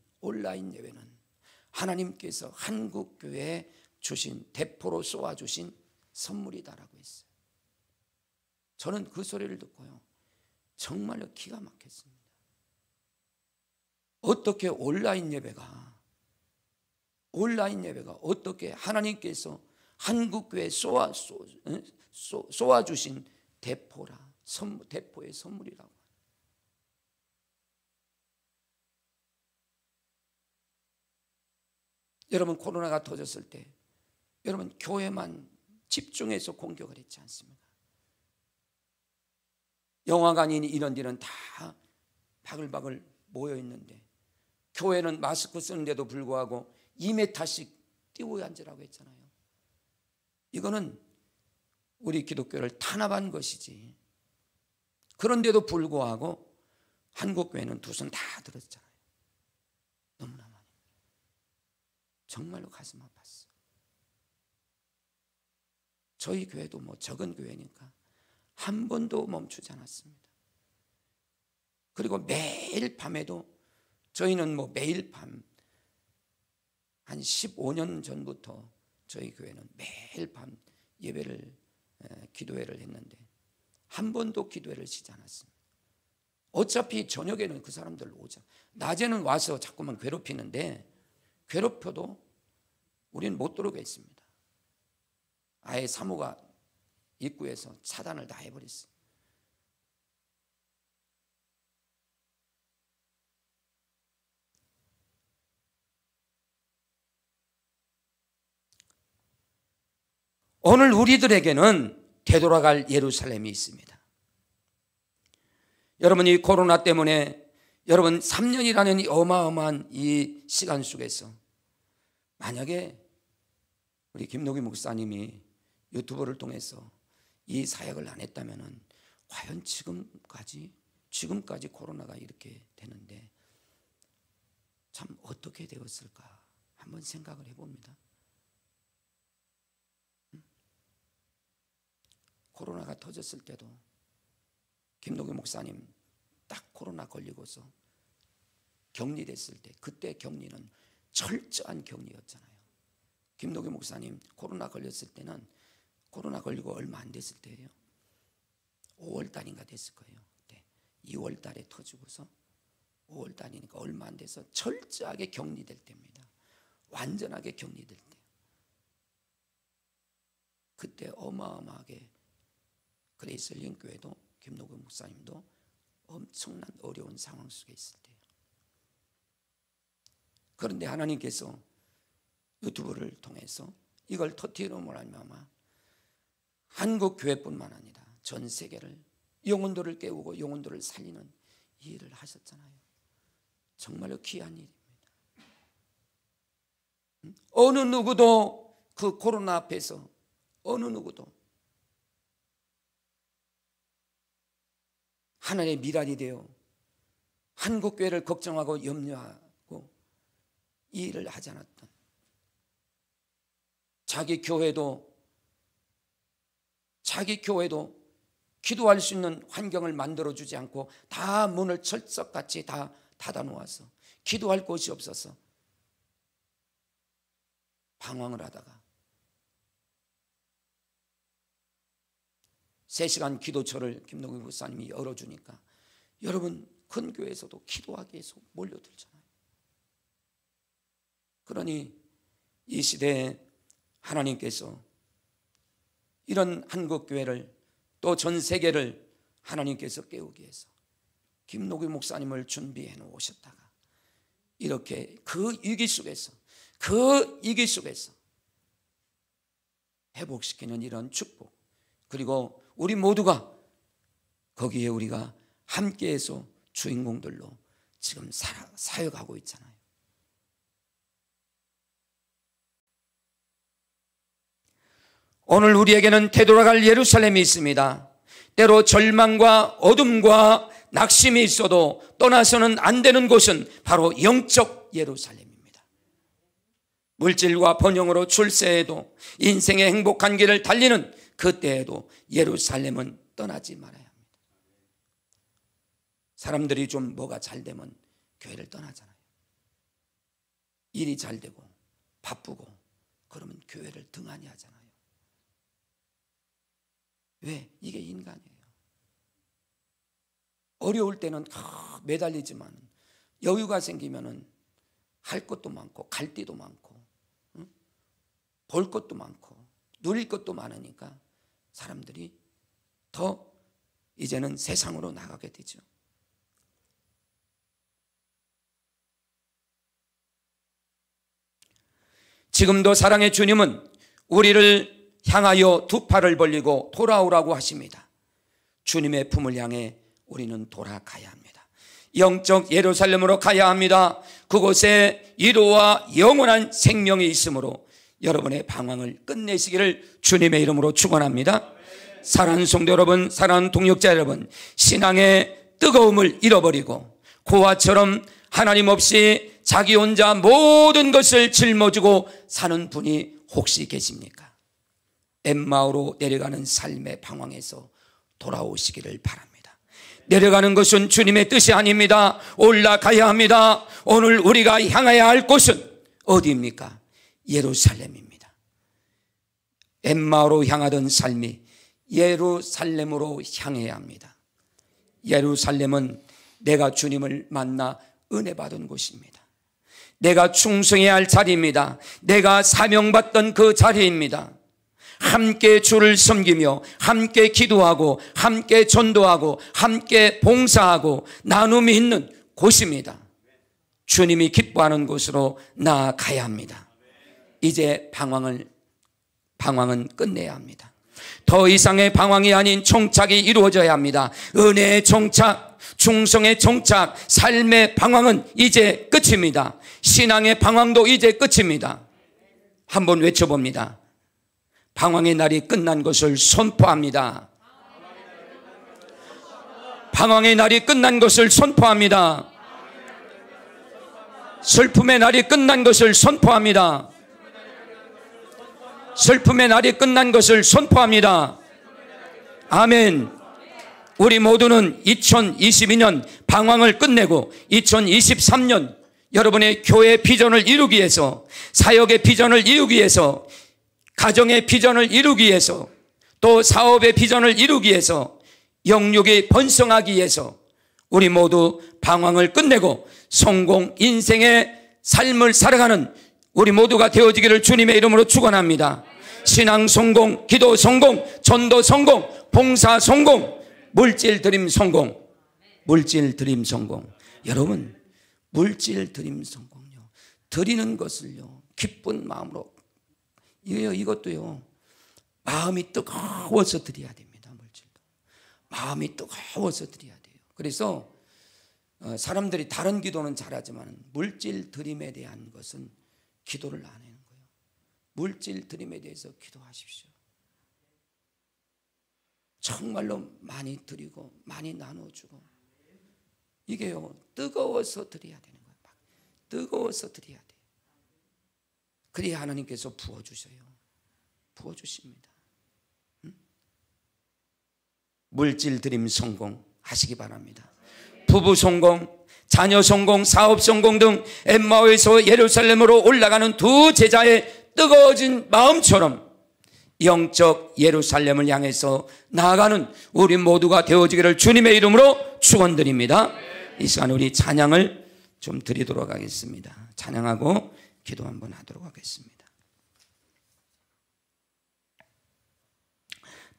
하나님께서 한국교회에 주신, 대포로 쏘아주신 선물이다라고 했어요. 저는 그 소리를 듣고요, 정말로 기가 막혔습니다. 어떻게 온라인 예배가 어떻게 하나님께서 한국교회에 쏘아주신 대포의 선물이라고. 여러분, 코로나가 터졌을 때 여러분 교회만 집중해서 공격을 했지 않습니까? 영화관이니 이런 데는 다 바글바글 모여 있는데 교회는 마스크 쓰는데도 불구하고 2m씩 띄워 앉으라고 했잖아요. 이거는 우리 기독교를 탄압한 것이지. 그런데도 불구하고 한국교회는 두 손 다 들었잖아요. 너무나 많이. 정말로 가슴 아팠어. 저희 교회도 뭐 적은 교회니까 한 번도 멈추지 않았습니다. 그리고 매일 밤에도 저희는 뭐 매일 밤 한 15년 전부터 저희 교회는 매일 밤 기도회를 했는데 한 번도 기도회를 쉬지 않았습니다. 어차피 저녁에는 그 사람들 오자. 낮에는 와서 자꾸만 괴롭히는데 괴롭혀도 우리는 못 들어오게 했습니다. 아예 사모가 입구에서 차단을 다 해버렸어요. 오늘 우리들에게는 되돌아갈 예루살렘이 있습니다. 여러분이 코로나 때문에 여러분 3년이라는 이 어마어마한 이 시간 속에서 만약에 우리 김노기 목사님이 유튜브를 통해서 이 사역을 안 했다면 과연 지금까지 코로나가 이렇게 되는데 참 어떻게 되었을까 한번 생각을 해봅니다. 코로나가 터졌을 때도 김노기 목사님 딱 코로나 걸리고서 격리됐을 때 그때 격리는 철저한 격리였잖아요. 김노기 목사님 코로나 걸렸을 때는 코로나 걸리고 얼마 안 됐을 때예요. 5월 달인가 됐을 거예요. 그때 2월 달에 터지고서 5월 달이니까 얼마 안 돼서 철저하게 격리될 때입니다. 완전하게 격리될 때. 그때 어마어마하게 그레이스 힐링 교회도 김노기 목사님도 엄청난 어려운 상황 속에 있을 때예요. 그런데 하나님께서 유튜브를 통해서 이걸 터뜨림으로 말미암아 한국 교회뿐만 아니라 전 세계를 영혼들을 깨우고 영혼들을 살리는 이 일을 하셨잖아요. 정말로 귀한 일입니다. 어느 누구도 그 코로나 앞에서 어느 누구도 하나님의 미랄이 되어 한국 교회를 걱정하고 염려하고 이 일을 하지 않았던, 자기 교회도 기도할 수 있는 환경을 만들어주지 않고 다 문을 철석같이 다 닫아놓아서 기도할 곳이 없어서 방황을 하다가 3시간 기도처를 김노기 목사님이 열어주니까 여러분 큰 교회에서도 기도하기 위해서 몰려들잖아요. 그러니 이 시대에 하나님께서 이런 한국교회를 또 전 세계를 하나님께서 깨우기 위해서 김노기 목사님을 준비해 놓으셨다가 이렇게 그 위기 속에서 회복시키는 이런 축복, 그리고 우리 모두가 거기에 우리가 함께해서 주인공들로 지금 사역하고 있잖아요. 오늘 우리에게는 되돌아갈 예루살렘이 있습니다. 때로 절망과 어둠과 낙심이 있어도 떠나서는 안 되는 곳은 바로 영적 예루살렘입니다. 물질과 번영으로 출세해도 인생의 행복한 길을 달리는 그때에도 예루살렘은 떠나지 말아야 합니다. 사람들이 좀 뭐가 잘 되면 교회를 떠나잖아요. 일이 잘 되고 바쁘고 그러면 교회를 등한히 하잖아요. 왜? 이게 인간이에요. 어려울 때는 매달리지만 여유가 생기면은 할 것도 많고 갈 데도 많고 볼 것도 많고 누릴 것도 많으니까 사람들이 더 이제는 세상으로 나가게 되죠. 지금도 사랑의 주님은 우리를 향하여 두 팔을 벌리고 돌아오라고 하십니다. 주님의 품을 향해 우리는 돌아가야 합니다. 영적 예루살렘으로 가야 합니다. 그곳에 위로와 영원한 생명이 있으므로 여러분의 방황을 끝내시기를 주님의 이름으로 축원합니다. 사랑하는 성도 여러분, 사랑하는 동역자 여러분, 신앙의 뜨거움을 잃어버리고 고아처럼 하나님 없이 자기 혼자 모든 것을 짊어지고 사는 분이 혹시 계십니까? 엠마오로 내려가는 삶의 방황에서 돌아오시기를 바랍니다. 내려가는 것은 주님의 뜻이 아닙니다. 올라가야 합니다. 오늘 우리가 향해야 할 곳은 어디입니까? 예루살렘입니다. 엠마오로 향하던 삶이 예루살렘으로 향해야 합니다. 예루살렘은 내가 주님을 만나 은혜 받은 곳입니다. 내가 충성해야 할 자리입니다. 내가 사명받던 그 자리입니다. 함께 주를 섬기며 함께 기도하고 함께 전도하고 함께 봉사하고 나눔이 있는 곳입니다. 주님이 기뻐하는 곳으로 나아가야 합니다. 이제 방황은 끝내야 합니다. 더 이상의 방황이 아닌 정착이 이루어져야 합니다. 은혜의 정착, 충성의 정착, 삶의 방황은 이제 끝입니다. 신앙의 방황도 이제 끝입니다. 한번 외쳐봅니다. 방황의 날이 끝난 것을 선포합니다. 방황의 날이 끝난 것을 선포합니다. 슬픔의 날이 끝난 것을 선포합니다. 슬픔의 날이 끝난 것을 선포합니다. 아멘. 우리 모두는 2022년 방황을 끝내고 2023년 여러분의 교회 비전을 이루기 위해서, 사역의 비전을 이루기 위해서, 가정의 비전을 이루기 위해서, 또 사업의 비전을 이루기 위해서, 영육이 번성하기 위해서 우리 모두 방황을 끝내고 성공 인생의 삶을 살아가는 우리 모두가 되어지기를 주님의 이름으로 축원합니다. 신앙 성공, 기도 성공, 전도 성공, 봉사 성공, 물질 드림 성공. 물질 드림 성공. 여러분, 물질 드림 성공요, 드리는 것을요 기쁜 마음으로, 이것도요 마음이 뜨거워서 드려야 됩니다. 물질도 마음이 뜨거워서 드려야 돼요. 그래서 사람들이 다른 기도는 잘하지만 물질 드림에 대한 것은 기도를 안 하는 거예요. 물질 드림에 대해서 기도하십시오. 정말로 많이 드리고 많이 나눠주고, 이게요 뜨거워서 드려야 되는 거예요. 막 뜨거워서 드려야 돼요. 그래야 하나님께서 부어주셔요. 부어주십니다. 물질 드림 성공 하시기 바랍니다. 부부 성공, 자녀 성공, 사업 성공 등 엠마오에서 예루살렘으로 올라가는 두 제자의 뜨거워진 마음처럼 영적 예루살렘을 향해서 나아가는 우리 모두가 되어지기를 주님의 이름으로 축원드립니다. 이 시간 우리 찬양을 좀 드리도록 하겠습니다. 찬양하고 기도 한번 하도록 하겠습니다.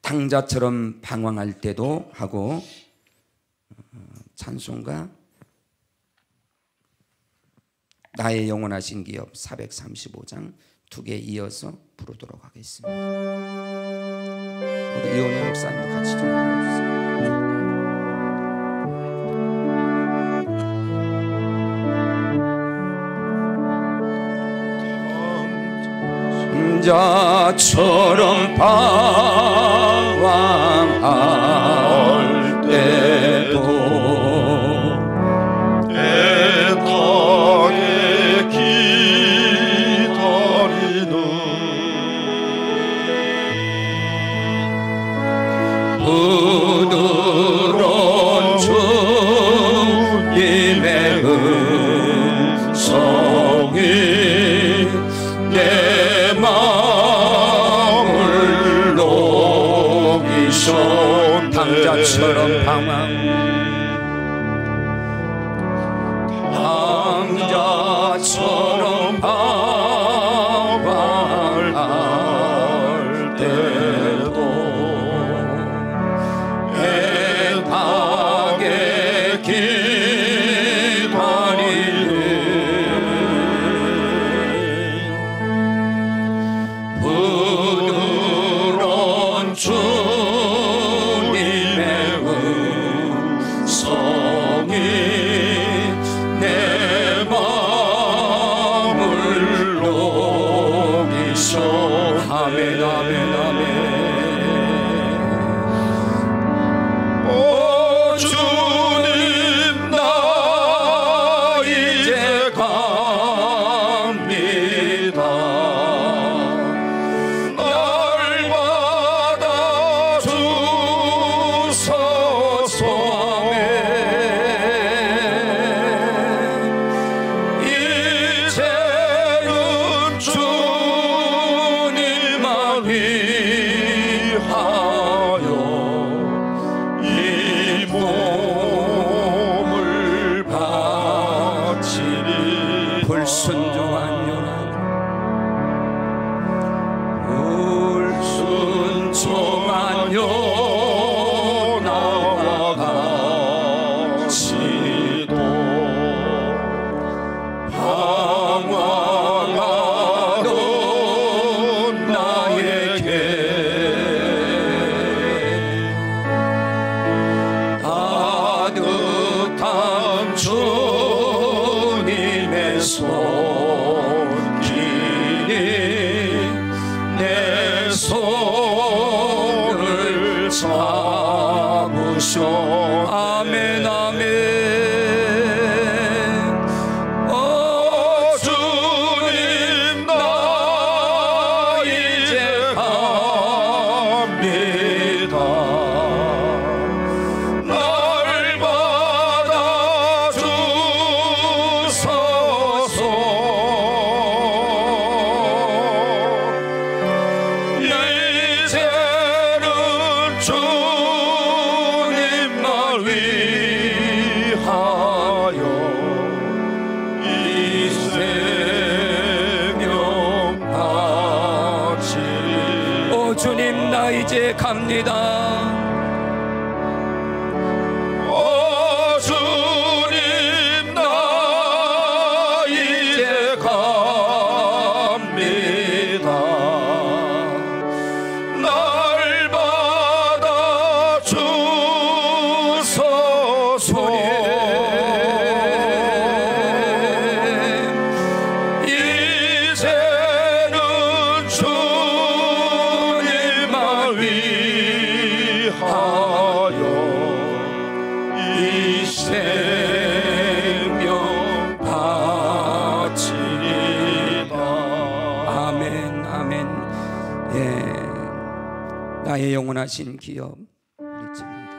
탕자처럼 방황할 때도 하고, 찬송가 나의 영원하신 기업 435장 두 개 이어서 부르도록 하겠습니다. 우리 이원호 목사님도 같이 좀 불러주세요. 자처럼 방황할 때도 대강의 기도하며 방자처럼 방자처럼 방황할 때도 애타게 기다리는 부드러운 주님의 음성이 내 마음을 녹이셔. 아멘 아멘 아멘. 오 주님 나 이제 갑니다. 날 받아주소서. 이제는 주님만 위하여 이 몸을 바치리. 불순종한 요나 불순종한 요나와 같이도 방황하던 나에게 따뜻한 주님의 손길이 내 손을 잡으셔. 아멘 아멘. 오 주님 나 이제 갑니다. 날 받아주소서. 이제는 주님만 위하여 이 생명 바치리. 오 주님 나 이제 갑니다. 오 주님 나 이제 갑니다. 날 받아주소서. 이제는 주님만 위하여 이 생명 바치리다. 아멘 아멘. 예, 나의 영원하신 기업 우리 찬양합니다.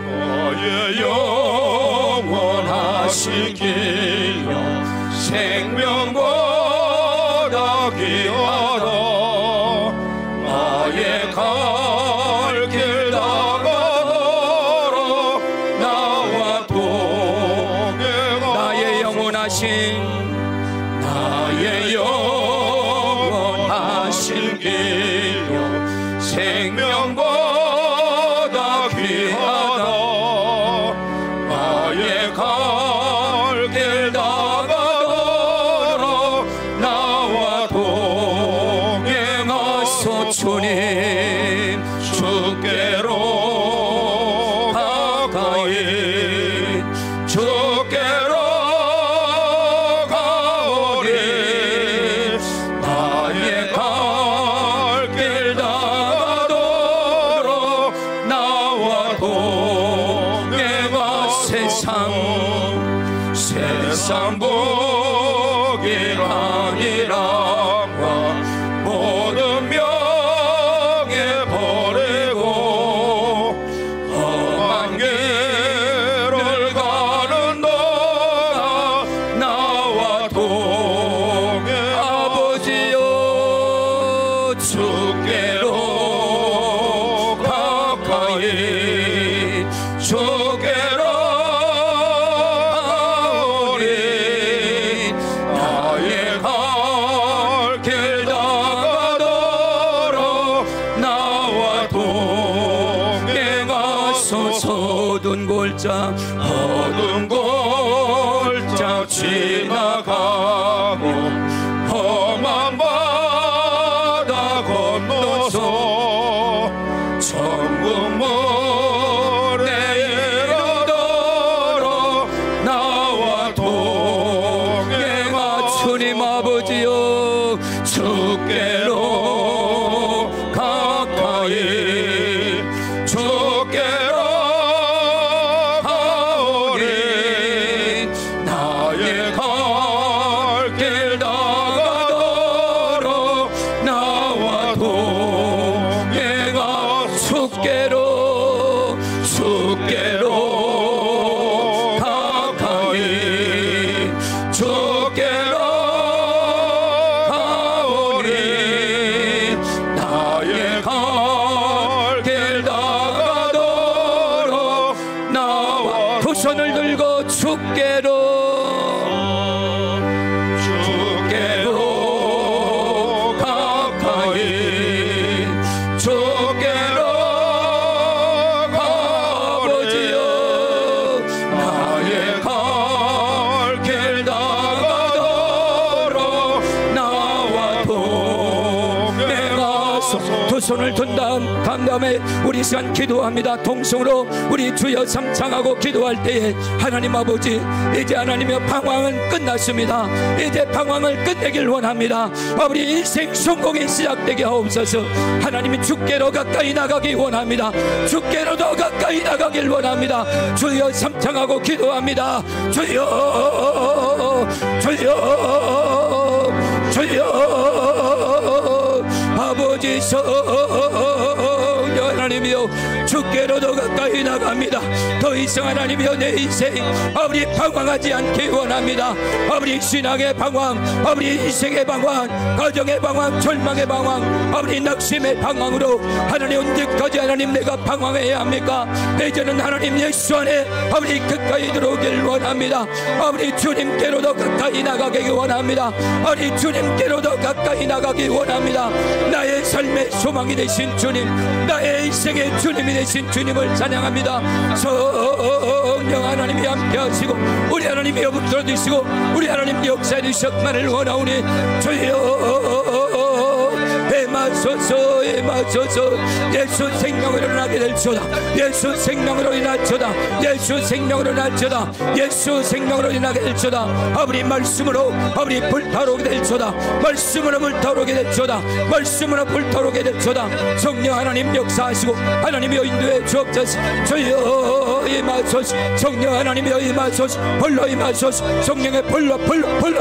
나의 영원하신 기업 생명보다 귀하다. 나의 갈 길 다가도록 나와 동행하. 나의 영원하신 기업 생명보다 귀하다. 나의 갈 길 다가도록 나와 동행하소. 주님 주께로 가까이 주께로 가오리. 나의 갈 길 다가도록 나와 동행하. 세상 복이 아니라 모든 명예 버리고 험한 길을 가는 동안 나와 동행 주께로 가까이 주께로 가오리 나의 갈 길 다가도록 나와 동행하소서 어두운 골짜 지나가고 험한 바다 건너서 천국 모래에 이르도록 나와 동행하 주님 아버지여 주께로 가까이 주께로 가오리 나의 갈 길 다가도록 나와 동행하 주께로 가까이 주께로 가오리 나의 갈 길 다가도록 나와 두 손을 들고 주께로 가까이 주께로 가버지요 나의 갈 길 다가도록 나와 동행하소서 두 손을 든 다음에 우리 시간 기도합니다. 동성으로 우리 주여 삼창하고 기도할 때에 하나님 아버지 이제 하나님의 방황은 끝났습니다. 이제 방황을 끝내길 원합니다. 우리 인생 성공이 시작되게 하옵소서. 하나님이 주께로 가까이 나가기 원합니다. 주께로 더 가까이 나가길 원합니다. 주여 삼창하고 기도합니다. 주여 주여 주여 아버지 성령 하나님이여 주께로 더 가까이 나갑니다. 더 이상 하나님이여 내 인생 아버지 방황하지 않기 원합니다. 아버지 신앙의 방황, 아버지 인생의 방황, 가정의 방황, 절망의 방황, 아버지 낙심의 방황으로 하나님 언제까지 하나님 내가 방황해야 합니까? 이제는 하나님 예수 안에 아버지 가까이 들어오길 원합니다. 아버지 주님께로 더 가까이 나가기 원합니다. 아버지 주님께로 더 가까이 나가기 원합니다. 나의 삶의 소망이 되신 주님, 나의 인생의 주님이 되신 주님을 찬양합니다. 성령 하나님이 함께 하시고 우리 하나님이 붙들어 주시고 우리 하나님 역사해 주셨만을 원하오니 주여 임하소서 임하소서. 예수 생명으로 일어나게 될지어다. 예수 생명으로 일어날지어다. 예수 생명으로 일어날지어다. 예수 생명으로 일어나게 될지어다. 아버지 말씀으로 아버지 불타오르게 될지어다. 말씀으로 불타오르게 될지어다. 말씀으로 불타오르게 될지어다. 성령 하나님 역사하시고 하나님이여 인도해 주옵소서. 주여 임하소서. 성령 하나님이여 임하소서. 불러 임하소서. 성령의 불러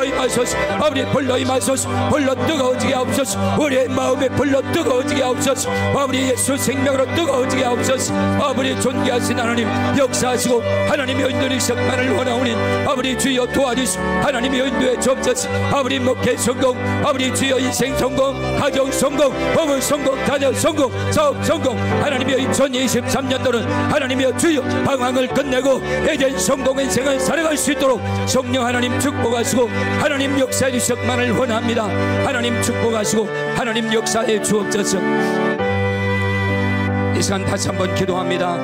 임하소서. 아버지 불러 임하소서. 불러 뜨거워지게 하옵소서. 우리의 마음에 불러 뜨거워지게 하옵소서. 아버지 예수 생명으로 뜨거워지게 하옵소서. 아버지 존귀하신 하나님 역사하시고 하나님이여 인도해 주셨만을 원하오니 아버지 주여 도와주시고 하나님이여 인도해 주옵소서. 아버지 목회 성공, 아버지 주여 인생 성공, 가정 성공, 법은 성공, 자녀 성공, 사업 성공. 하나님이여 2023년도는 하나님이여 주여 방황을 끝내고 이제 성공 인생을 살아갈 수 있도록 성령 하나님 축복하시고 하나님 역사해 주셨만을 원합니다. 하나님 축복하시고 하나님 역사해 주옵소서. 이 시간 다시 한번 기도합니다.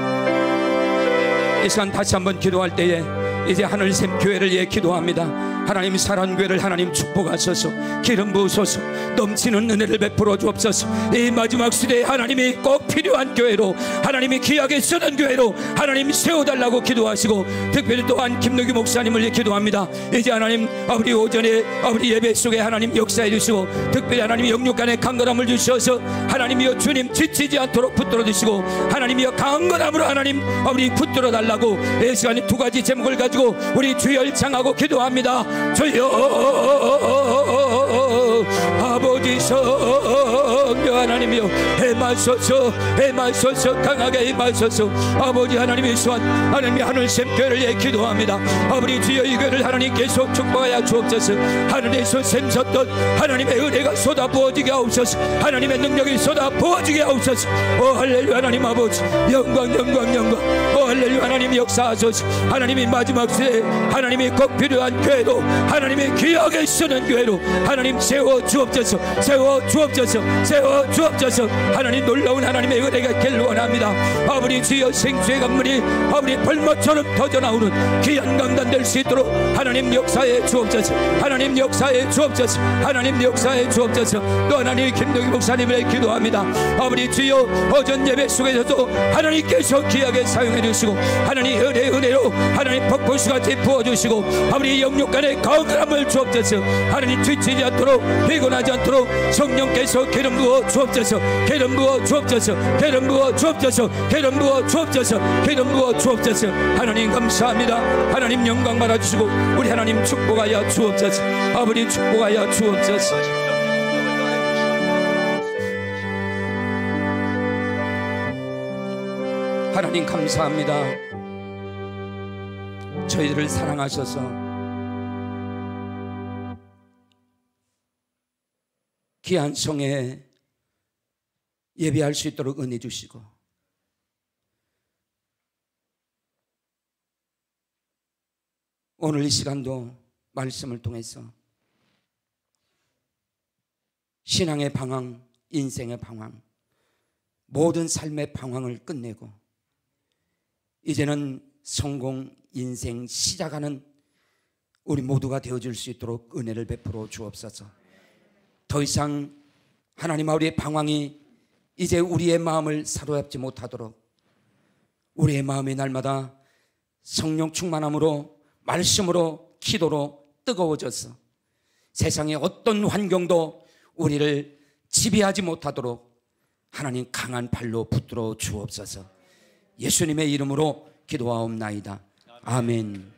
이 시간 다시 한번 기도할 때에 이제 하늘샘 교회를 위해 기도합니다. 하나님 사랑교회를 하나님 축복하소서. 기름 부으소서. 넘치는 은혜를 베풀어 주옵소서. 이 마지막 시대에 하나님이 꼭 필요한 교회로 하나님이 귀하게 쓰는 교회로 하나님 세워달라고 기도하시고 특별히 또한 김노기 목사님을 위해 기도합니다. 이제 하나님 아버지 오전에 아버지 예배 속에 하나님 역사해 주시고 특별히 하나님이 영육간에 강건함을 주셔서 하나님이여 주님 지치지 않도록 붙들어 주시고 하나님이여 강건함으로 하나님 아버지 붙들어 달라고 이 시간에 두 가지 제목을 가지고 우리 주여 창하고 기도합니다. 주여 아버지 성령 하나님 하나님이여 임하소서, 임하소서, 강하게 임하소서. 아버지 하나님의 소원, 하나님의 하늘샘 교회를 기도합니다. 아버지 주여 이 교회를 하나님 계속 축복하여 주옵소서. 하늘에서 샘솟던 하나님의 은혜가 쏟아 부어지게 하옵소서. 하나님의 능력이 쏟아 부어지게 하옵소서. 오 할렐루야. 하나님 아버지 영광 영광 영광. 오 할렐루야. 하나님 역사하소서. 하나님이 마지막 시대에 하나님이 꼭 필요한 교회로, 하나님의 귀하게 쓰는 교회로 하나님 세워 주옵소서. 세워 주옵소서. 세워 주옵소서. 하나님 놀라운 하나님의 은혜가 있기를 원합니다. 아버지 주여 생수의 강물이 아버지 벌목처럼 터져나오는 귀한 강단 될 수 있도록 하나님 역사에 주옵소서. 하나님 역사에 주옵소서. 하나님 역사에 주옵소서. 또 하나님 김동희 목사님을 기도합니다. 아버지 주여 오전 예배 속에서도 하나님께서 귀하게 사용해 주시고 하나님 은혜로 하나님 폭포수같이 부어주시고 아버지 영육간에 강건함을 주옵소서. 하나님 지치지 않도록 피곤하지 않도록 성령께서 기름 부어 주옵소서. 기름 부어 주옵소서. 기름 부어 주옵소서. 기름 부어 주옵소서. 기름 부어 주옵소서. 하나님 감사합니다. 하나님 영광 받아주시고 우리 하나님 축복하여 주옵소서. 아버지 축복하여 주옵소서. 하나님 감사합니다. 저희들을 사랑하셔서 귀한 성에 예배할 수 있도록 은혜 주시고 오늘 이 시간도 말씀을 통해서 신앙의 방황, 인생의 방황, 모든 삶의 방황을 끝내고 이제는 성공 인생 시작하는 우리 모두가 되어줄 수 있도록 은혜를 베풀어 주옵소서. 더 이상 하나님 우리의 방황이 이제 우리의 마음을 사로잡지 못하도록 우리의 마음이 날마다 성령 충만함으로 말씀으로 기도로 뜨거워져서 세상의 어떤 환경도 우리를 지배하지 못하도록 하나님 강한 발로 붙들어 주옵소서. 예수님의 이름으로 기도하옵나이다. 아멘.